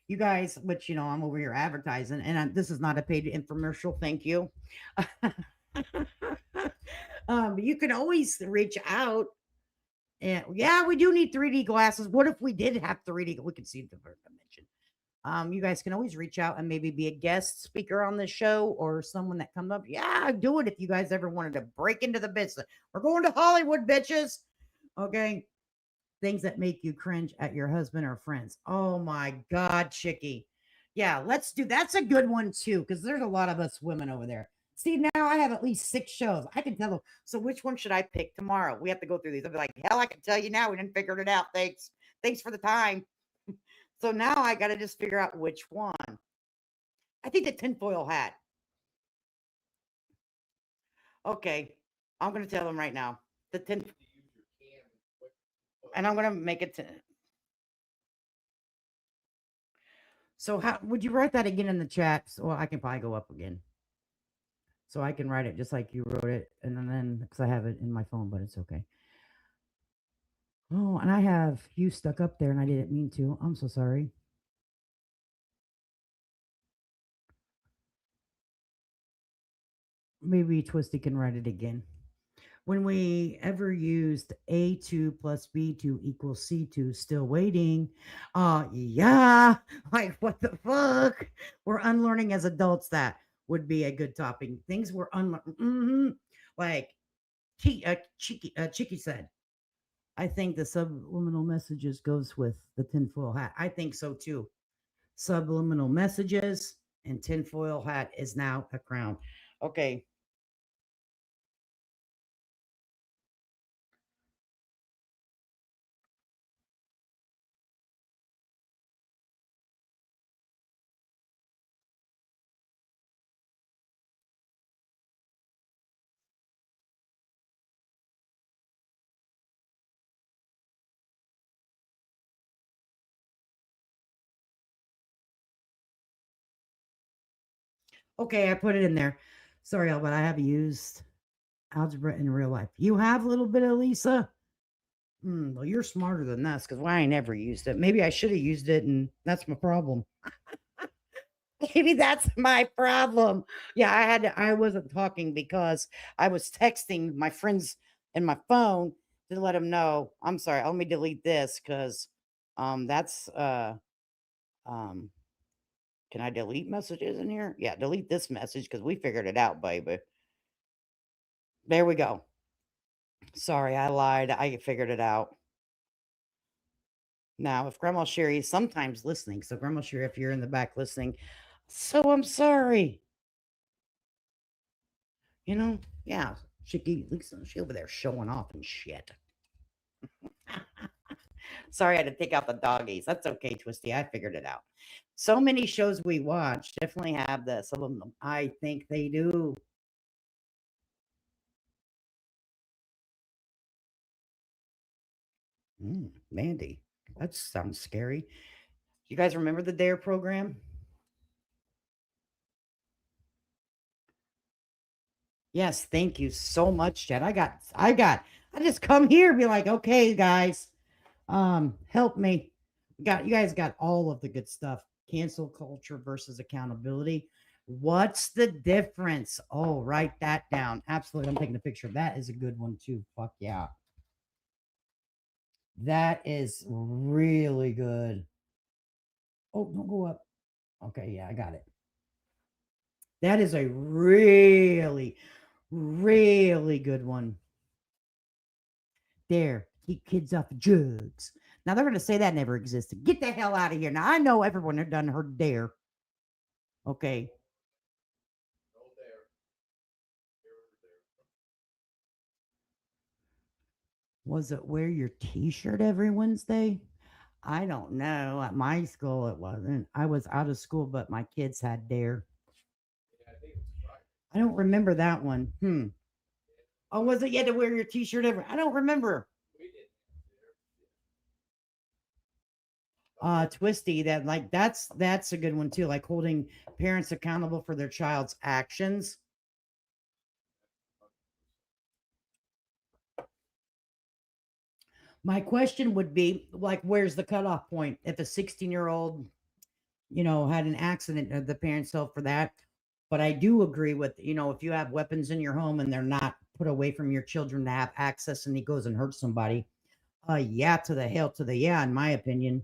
You guys, which, I'm over here advertising, and this is not a paid infomercial. Thank you. You can always reach out. And yeah, we do need 3D glasses. What if we did have 3D? We could see the dimension. You guys can always reach out and maybe be a guest speaker on the show or someone that comes up. Yeah, do it if you guys ever wanted to break into the business. We're going to Hollywood, bitches. Okay. Things that make you cringe at your husband or friends. Oh my God, Chicky. Yeah, let's do that's a good one too, because there's a lot of us women over there. See, now I have at least 6 shows. I can tell them. So which one should I pick tomorrow? We have to go through these. I'll be like, hell, I can tell you now. We didn't figure it out. Thanks. Thanks for the time. So now I got to just figure out which one. I think the tinfoil hat. Okay. I'm going to tell them right now. The tin, and I'm going to make it. So how would you write that again in the chat? So I can probably go up again. So I can write it just like you wrote it, and then because I have it in my phone, but it's okay. Oh, and I have you stuck up there, and I didn't mean to. I'm so sorry. Maybe Twisty can write it again. When we ever used A2 plus B2 equals C2, still waiting. Yeah. Like, what the fuck? We're unlearning as adults. That would be a good topic. Things we're unlearning. Like, Chicky said, I think the subliminal messages goes with the tinfoil hat. I think so too. Subliminal messages and tinfoil hat is now a crown. Okay. Okay, I put it in there. Sorry, but I have used algebra in real life. You have a little bit of Lisa? Well, you're smarter than this because I ain't never used it. Maybe I should have used it, and that's my problem. Maybe that's my problem. Yeah, I wasn't talking because I was texting my friends in my phone to let them know. I'm sorry. Let me delete this because that's um can I delete messages in here? Yeah, delete this message because we figured it out, baby. There we go. Sorry, I lied. I figured it out. Now, if Grandma Sherry is sometimes listening, so Grandma Sherry, if you're in the back listening, so I'm sorry. Yeah, she over there showing off and shit. Sorry, I had to take out the doggies. That's okay, Twisty. I figured it out. So many shows we watch definitely have this. Some of them, I think they do. Mandy, that sounds scary. You guys remember the Dare program? Yes, thank you so much, Chad. I just come here and be like, okay, guys, help me. You guys got all of the good stuff. Cancel culture versus accountability. What's the difference? Oh, write that down. Absolutely. I'm taking a picture. That is a good one too. Fuck yeah. That is really good. Oh, don't go up. Okay, yeah, I got it. That is a really, really good one. There, keep kids off of drugs. Now they're going to say that never existed. Get the hell out of here. Now I know everyone had done heard dare. Okay. Was it wear your t-shirt every Wednesday? I don't know. At my school, it wasn't. I was out of school, but my kids had dare. I don't remember that one. Oh, was it you had to wear your t-shirt every? I don't remember. Twisty, that's a good one too, like holding parents accountable for their child's actions. My question would be like, where's the cutoff point? If a 16-year-old, had an accident, the parents fell for that. But I do agree with, if you have weapons in your home and they're not put away from your children to have access and he goes and hurts somebody, yeah, to the hell to the yeah, in my opinion,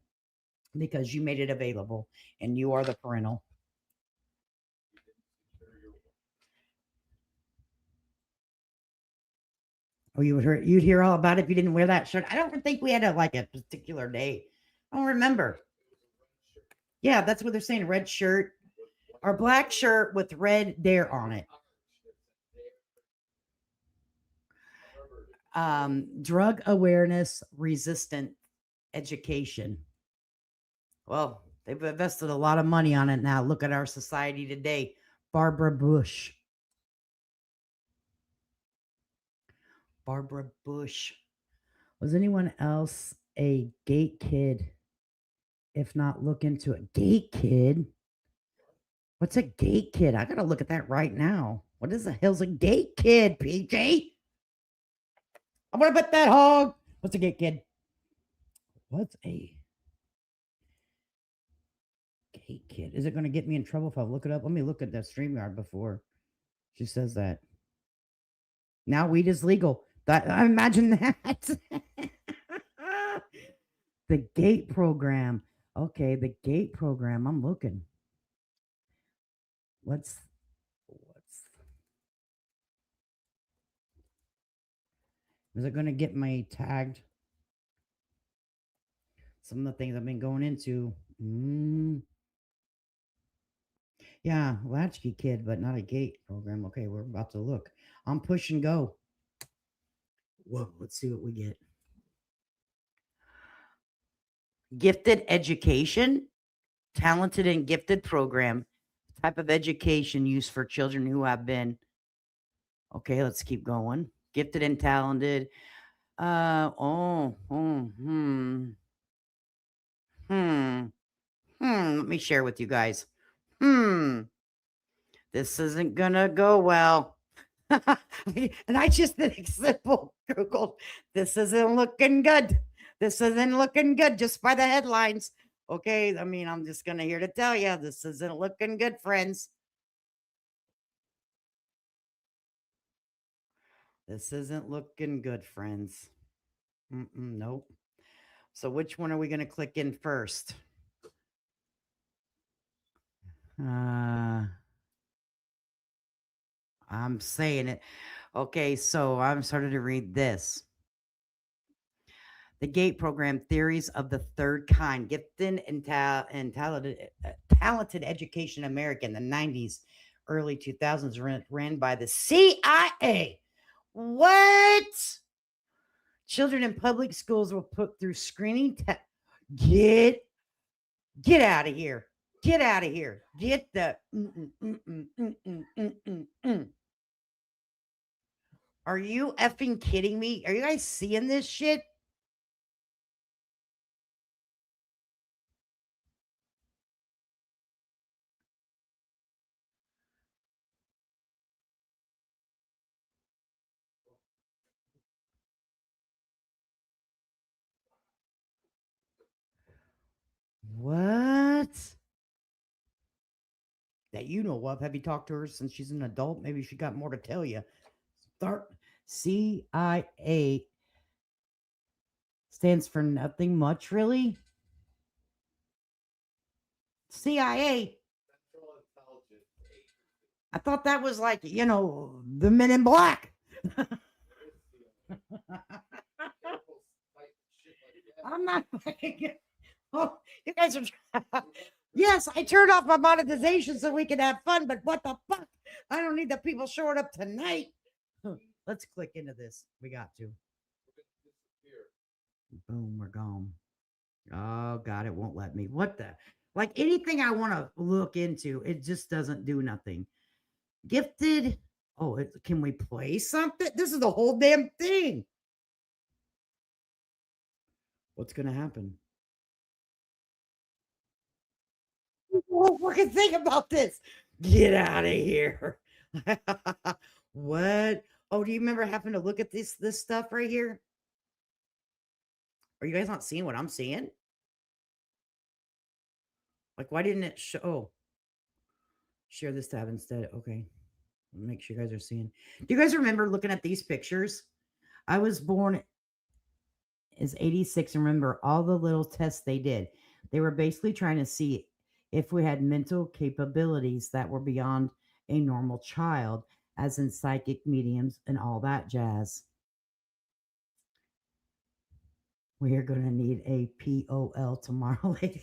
because you made it available and you are the parental. Oh, you'd hear all about it if you didn't wear that shirt. I don't think we had a particular day. I don't remember. Yeah, that's what they're saying. Red shirt or black shirt with red dare on it. Drug awareness resistant education. Well, they've invested a lot of money on it now. Look at our society today. Barbara Bush. Barbara Bush. Was anyone else a gate kid? If not, look into it. Gate kid? What's a gate kid? I gotta look at that right now. What is the hell's a gate kid, PJ? I want to bet that hog. What's a gate kid? What's a gate kid? Is it going to get me in trouble if I look it up? Let me look at the StreamYard before she says that. Now weed is legal. I imagine that. The gate program. Okay, the gate program. I'm looking. What's is it going to get me tagged? Some of the things I've been going into. Yeah, latchkey kid, but not a gate program. Okay, we're about to look. I'm push and go. Whoa, let's see what we get. Gifted education, talented and gifted program, type of education used for children who have been. Okay, let's keep going. Gifted and talented. Let me share with you guys. This isn't gonna go well. And I just did a simple Google. This isn't looking good. This isn't looking good just by the headlines. Okay, I mean, I'm just gonna here to tell you this isn't looking good, friends. This isn't looking good, friends. Nope. So which one are we gonna click in first? I'm saying it. Okay, so I'm starting to read this. The GATE program, Theories of the Third Kind, Gifted and Talented Education in America in the 90s, early 2000s, ran by the CIA. What? Children in public schools will put through screening test. Get out of here. Get out of here. Get the. Are you effing kidding me? Are you guys seeing this shit? What? That you know of. Have you talked to her since she's an adult? Maybe she got more to tell you. Start CIA stands for nothing much, really. CIA. I thought that was like, the Men in Black. I'm not like, oh, you guys are. Yes, I turned off my monetization so we can have fun, but what the fuck? I don't need the people showing up tonight. Let's click into this. We got to. Boom, we're gone. Oh, God, it won't let me. What the? Like anything I want to look into, it just doesn't do nothing. Gifted. Oh, can we play something? This is the whole damn thing. What's going to happen? What can think about this? Get out of here. What? Oh, do you remember having to look at this stuff right here? Are you guys not seeing what I'm seeing? Like, why didn't it show? Oh, share this tab instead. Okay. Make sure you guys are seeing. Do you guys remember looking at these pictures? I was born is 86 and remember all the little tests they did. They were basically trying to see if we had mental capabilities that were beyond a normal child, as in psychic mediums and all that jazz. We are going to need a POL tomorrow, lady.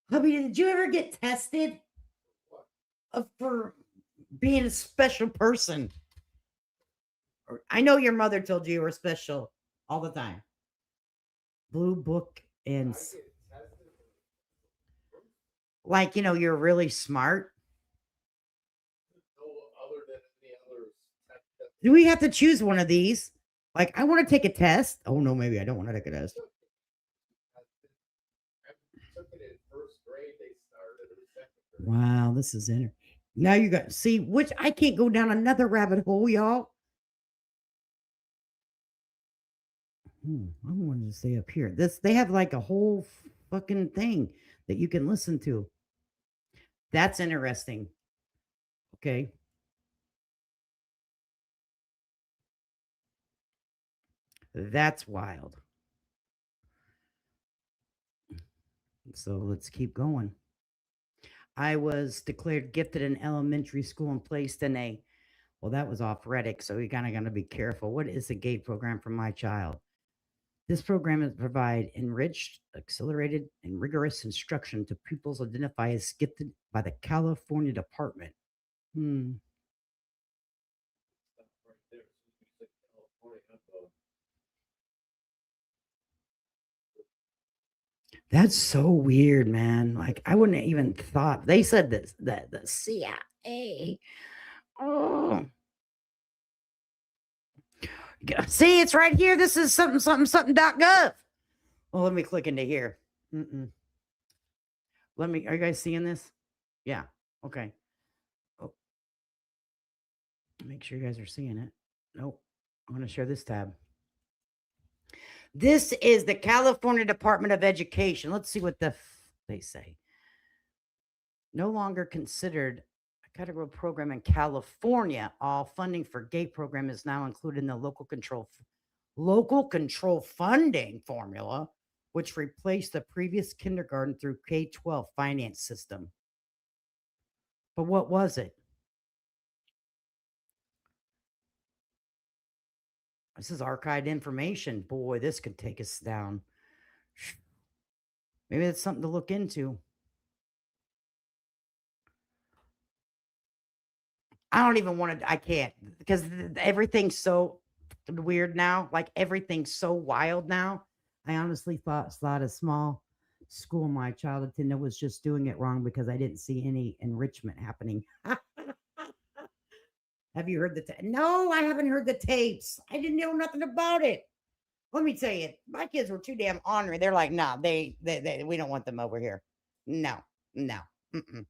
Hubby, did you ever get tested for being a special person? I know your mother told you were special all the time. Blue book and like, you're really smart. Do we have to choose one of these? Like, I want to take a test. Oh, no, maybe I don't want to take a test. Wow, this is interesting. Now you got see which I can't go down another rabbit hole, y'all. I wanted to stay up here. They have like a whole fucking thing that you can listen to. That's interesting. Okay. That's wild. So let's keep going. I was declared gifted in elementary school and placed in a, well, that was off Reddit, so you kind of got to be careful. What is the GATE program for my child? This program is provide enriched, accelerated, and rigorous instruction to pupils identified as gifted by the California Department. That's so weird, man. Like I wouldn't have even thought. They said this that the CIA. Oh. See, it's right here. This is something.gov. Well, let me click into here. Are you guys seeing this? Yeah. Okay. Oh. Make sure you guys are seeing it. Nope. I'm going to share this tab. This is the California Department of Education. Let's see what they say. No longer considered a category program in California. All funding for GATE program is now included in the local control funding formula, which replaced the previous kindergarten through K-12 finance system. But what was it? This is archived information. Boy, this could take us down. Maybe that's something to look into. I don't even want to. I can't because everything's so weird now. Like everything's so wild now. I honestly thought a small school my child attended was just doing it wrong because I didn't see any enrichment happening. Have you heard the? No, I haven't heard the tapes. I didn't know nothing about it. Let me tell you, my kids were too damn ornery. They're like, nah, we don't want them over here. No, no. Mm-mm.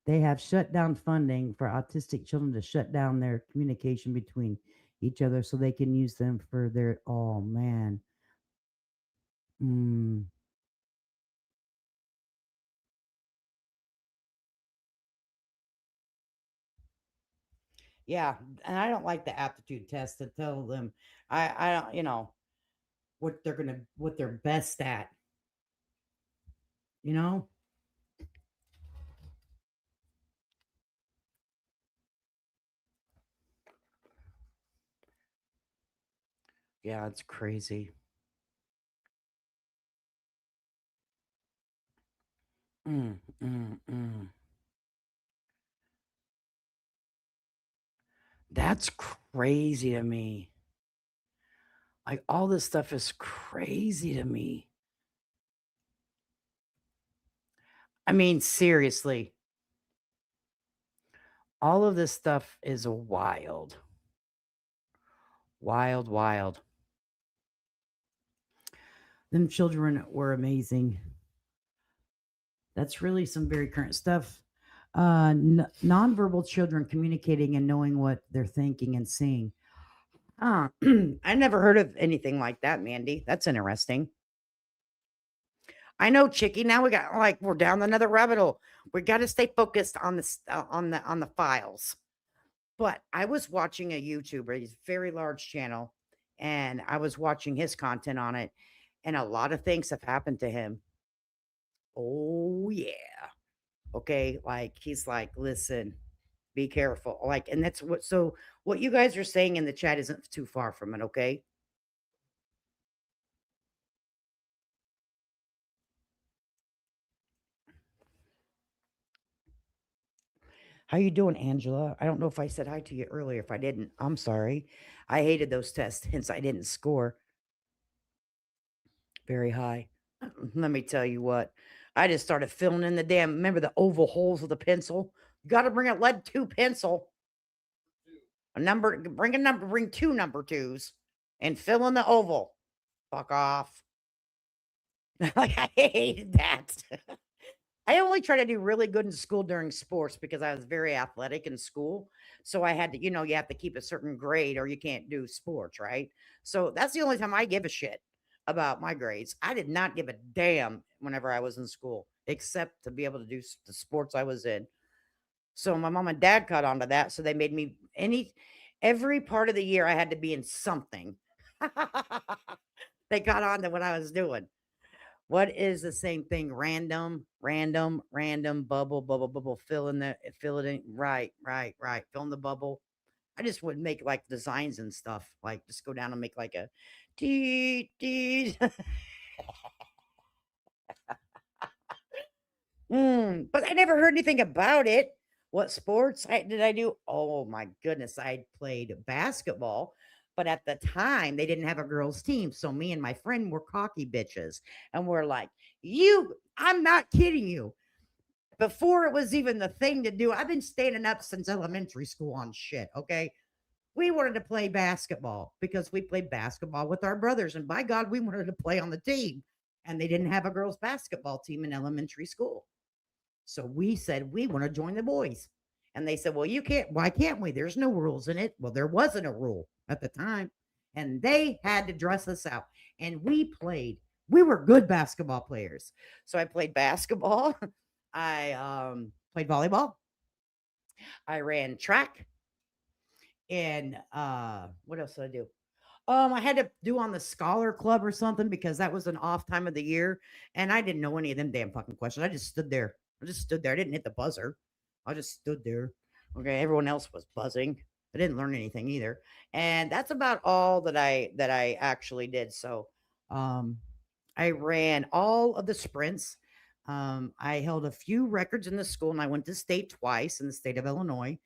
They have shut down funding for autistic children to shut down their communication between each other so they can use them for their. Oh man. Mm, yeah, and I don't like the aptitude test to tell them. I don't, what they're best at. You know. Yeah, it's crazy. Mm, mm, mm. That's crazy to me. Like all this stuff is crazy to me. I mean, seriously, all of this stuff is wild. Wild, wild. Them children were amazing. That's really some very current stuff. Nonverbal children communicating and knowing what they're thinking and seeing. Ah, I never heard of anything like that, Mandy. That's interesting. I know, Chicky. Now we got like we're down another rabbit hole. We got to stay focused on this on the files. But I was watching a YouTuber. He's a very large channel, and I was watching his content on it, and a lot of things have happened to him. Oh yeah. Okay, like he's like, listen, be careful. Like, and that's what. So what you guys are saying in the chat isn't too far from it. Okay. How you doing, Angela? I don't know if I said hi to you earlier. If I didn't, I'm sorry. I hated those tests, hence I didn't score very high. Let me tell you what. I just started filling in the damn. Remember the oval holes with a pencil? You got to bring a lead two pencil. A number. Bring a number. Bring two number twos, and fill in the oval. Fuck off. Like I hated that. I only try to do really good in school during sports because I was very athletic in school. So I had to, you have to keep a certain grade or you can't do sports, right? So that's the only time I give a shit about my grades. I did not give a damn whenever I was in school, except to be able to do the sports I was in. So my mom and dad caught on to that. So they made me every part of the year I had to be in something. They got on to what I was doing. What is the same thing? Random, random, random, bubble, bubble, bubble. Fill it in. Right, right, right. Fill in the bubble. I just would make like designs and stuff. Like just go down and make like a dee dee. But I never heard anything about it. What sports did I do? Oh my goodness, I played basketball. But at the time, they didn't have a girls' team. So me and my friend were cocky bitches. And we're like, I'm not kidding you. Before it was even the thing to do, I've been standing up since elementary school on shit. Okay. We wanted to play basketball because we played basketball with our brothers. And by God, we wanted to play on the team. And they didn't have a girls' basketball team in elementary school. So we said, we want to join the boys. And they said, well, you can't. Why can't we? There's no rules in it. Well, there wasn't a rule at the time. And they had to dress us out. And we played. We were good basketball players. So I played basketball. I played volleyball. I ran track. And what else did I do? I had to do on the scholar club or something because that was an off time of the year, and I didn't know any of them damn fucking questions. I just stood there. I just stood there. I didn't hit the buzzer. I just stood there. Okay, everyone else was buzzing. I didn't learn anything either, and that's about all that I actually did. So, um, I ran all of the sprints. I held a few records in the school, and I went to state twice in the state of Illinois.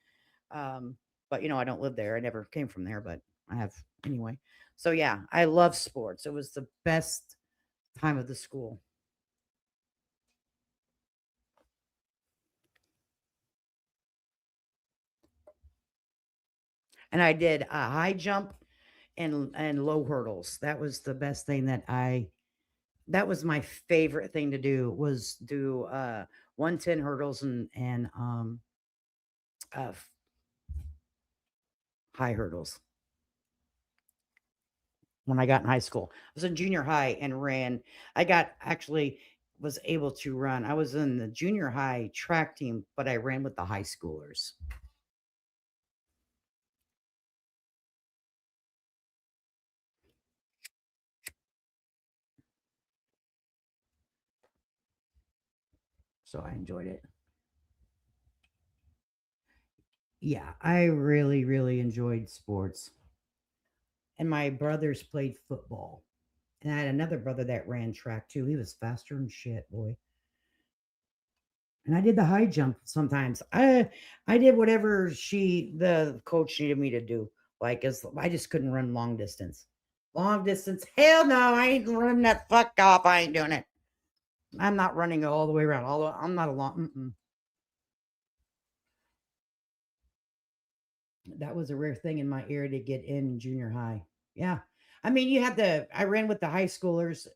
Um, but I don't live there. I never came from there, but I have anyway. So yeah, I love sports. It was the best time of the school. And I did a high jump and low hurdles. That was the best thing that was my favorite thing to do was do 110 hurdles and uh high hurdles when I got in high school. I was in junior high and ran. I got actually was able to run. I was in the junior high track team, but I ran with the high schoolers. So I enjoyed it. Yeah, I really, really enjoyed sports. And my brothers played football. And I had another brother that ran track too. He was faster than shit, boy. And I did the high jump sometimes. I did whatever the coach needed me to do. Like as I just couldn't run long distance. Long distance, hell no, I ain't running that fuck off. I ain't doing it. I'm not running all the way around. Although I'm not a long. That was a rare thing in my era to get in junior high. Yeah, I mean you had the. I ran with the high schoolers.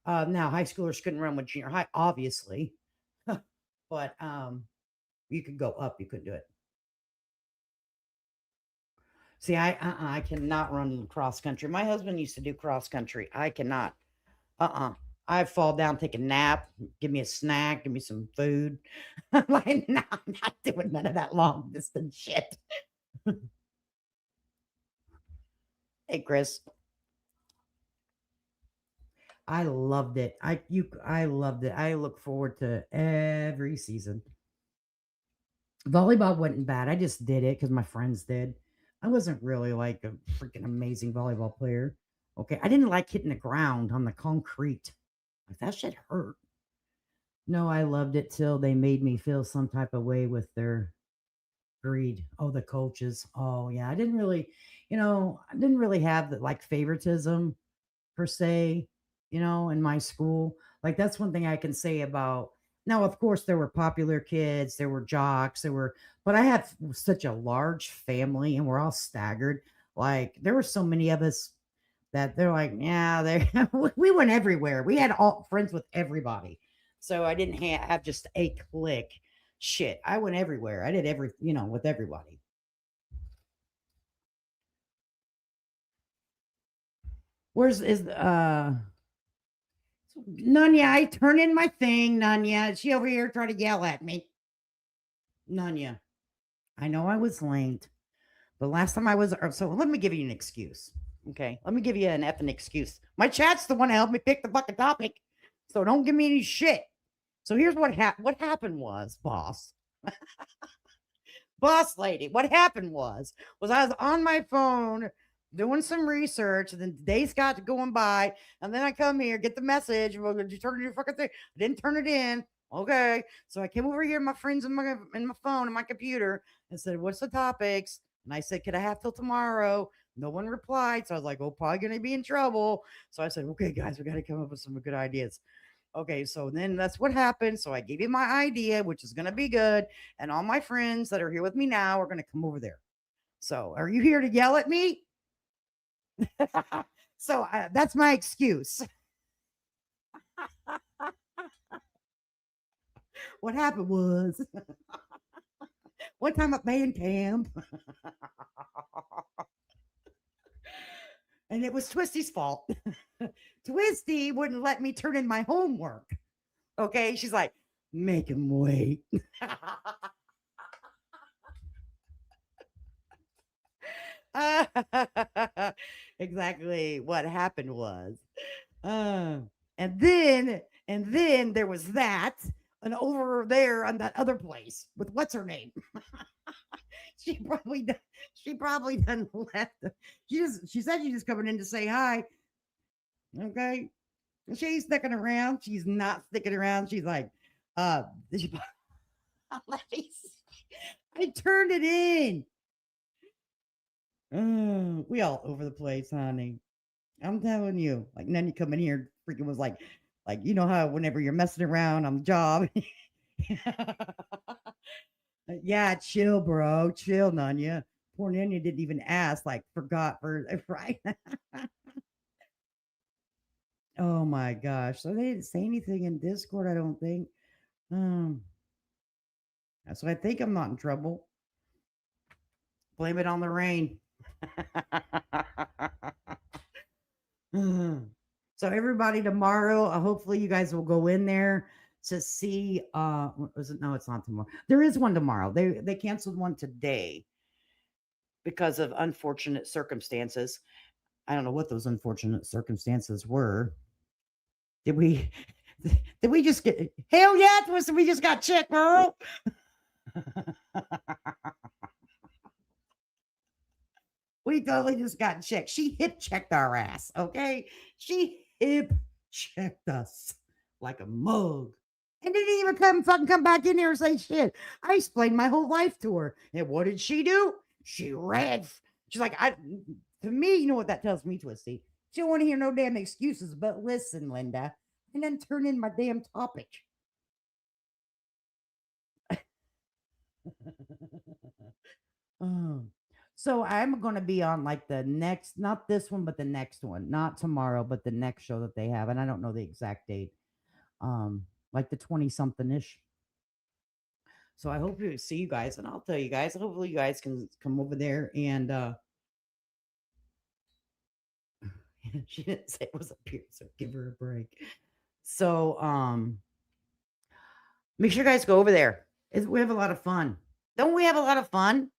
Now high schoolers couldn't run with junior high, obviously, but you could go up. You couldn't do it. See, I cannot run cross country. My husband used to do cross country. I cannot. I fall down, take a nap, give me a snack, give me some food. I'm like, no, I'm not doing none of that long distance shit. Hey, Chris, I loved it. I loved it. I look forward to every season. Volleyball wasn't bad. I just did it because my friends did. I wasn't really like a freaking amazing volleyball player. Okay, I didn't like hitting the ground on the concrete. Like that shit hurt. No, I loved it till they made me feel some type of way with their greed. Oh, the coaches. Oh, yeah. I didn't really have the like favoritism per se, in my school. Like that's one thing I can say about now, of course, there were popular kids, there were jocks, but I had such a large family and we're all staggered. Like there were so many of us that they're like, yeah, they we went everywhere. We had all friends with everybody. So I didn't have just a clique. Shit, I went everywhere. I did with everybody. Where's is Nunya? I turn in my thing, Nunya. She over here trying to yell at me. Nunya, I know I was late, but last time I was so let me give you an excuse. Okay, let me give you an effing excuse. My chat's the one that helped me pick the fucking topic, so don't give me any shit. So here's what happened was, boss lady. What happened was I was on my phone doing some research, and then the days got to going by, and then I come here, get the message. Well, did you turn in your fucking thing? I didn't turn it in. Okay, so I came over here, my friends in my phone and my computer, and said, "What's the topics?" And I said, "Could I have till tomorrow?" No one replied, so I was like, "Oh, probably gonna be in trouble." So I said, "Okay, guys, we got to come up with some good ideas." Okay, so then that's what happened. So I gave you my idea, which is going to be good. And all my friends that are here with me now are going to come over there. So are you here to yell at me? So that's my excuse. What happened was one time at band camp, and it was Twisty's fault. Twisty wouldn't let me turn in my homework. Okay, she's like, make him wait. Exactly what happened was. Uh, and then there was that, and over there on that other place with what's her name? she probably done, she probably done left. She said she's just coming in to say hi. Okay, she's sticking around. She's not sticking around. She's like, Uh, let me see. I turned it in. We all over the place, honey. I'm telling you. Like, and then you come in here, freaking was like you know how whenever you're messing around on the job. Yeah, chill, bro. Chill, Nanya. Poor Nanya didn't even ask, like, forgot for right. Oh my gosh. So they didn't say anything in Discord, I don't think. Um, so I think I'm not in trouble. Blame it on the rain. So everybody tomorrow, hopefully you guys will go in there to see what was it? No, it's not tomorrow. There is one tomorrow. They canceled one today because of unfortunate circumstances. I don't know what those unfortunate circumstances were. Did we did we just get hell yeah, we just got checked, girl. We totally just got checked. She hip checked our ass, okay? She hip checked us like a mug. And didn't even come back in here and say shit. I explained my whole life to her. And what did she do? She read. She's like, to me, you know what that tells me, Twisty? She don't want to hear no damn excuses, but listen, Linda, and then turn in my damn topic. Oh. So I'm going to be on like the next, not this one, but the next one, not tomorrow, but the next show that they have, and I don't know the exact date. Like the 20 something ish. So I hope to see you guys, and I'll tell you guys. Hopefully, you guys can come over there. And she didn't say it was a pierce, so give her a break. So make sure you guys go over there. We have a lot of fun. Don't we have a lot of fun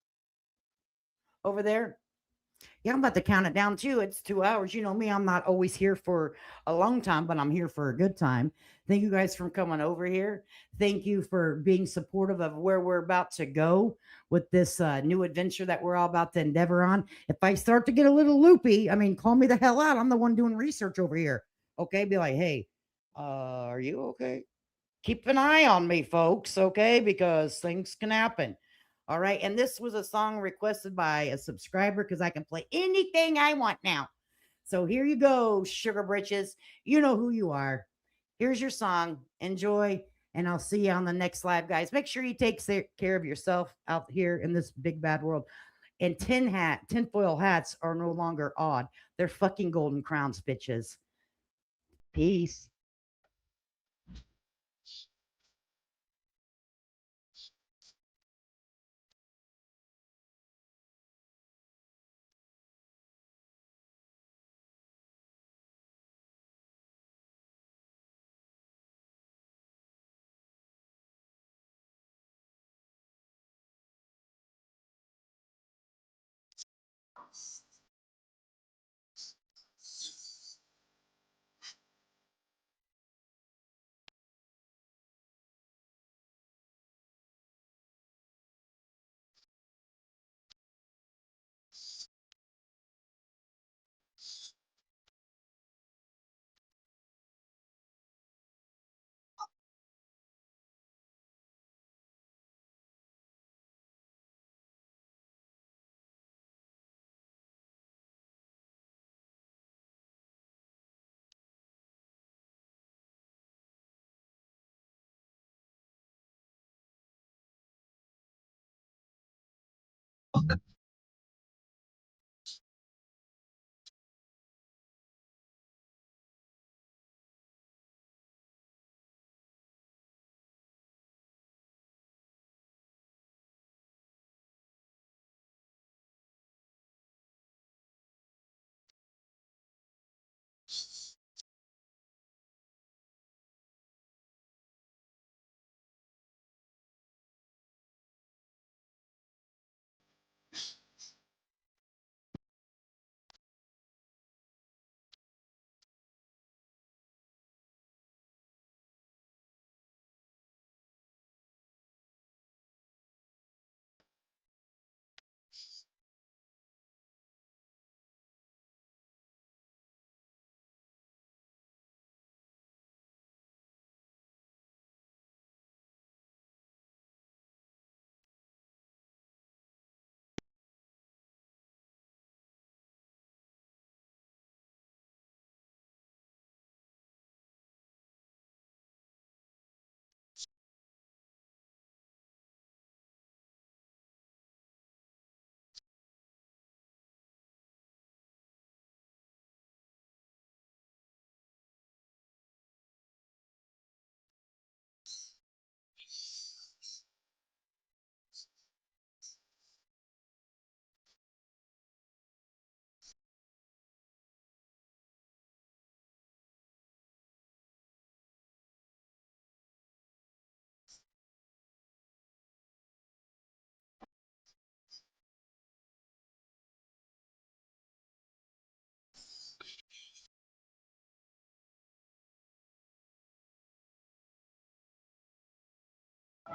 over there? Yeah, I'm about to count it down too. It's 2 hours. You know me, I'm not always here for a long time, but I'm here for a good time. Thank you guys for coming over here. Thank you for being supportive of where we're about to go with this new adventure that we're all about to endeavor on. If I start to get a little loopy, I mean, call me the hell out. I'm the one doing research over here. Okay, be like, hey, are you okay? Keep an eye on me, folks, okay? Because things can happen. All right. And this was a song requested by a subscriber because I can play anything I want now. So here you go, Sugar Britches. You know who you are. Here's your song. Enjoy. And I'll see you on the next live, guys. Make sure you take care of yourself out here in this big bad world. And tinfoil hats are no longer odd. They're fucking golden crowns, bitches. Peace.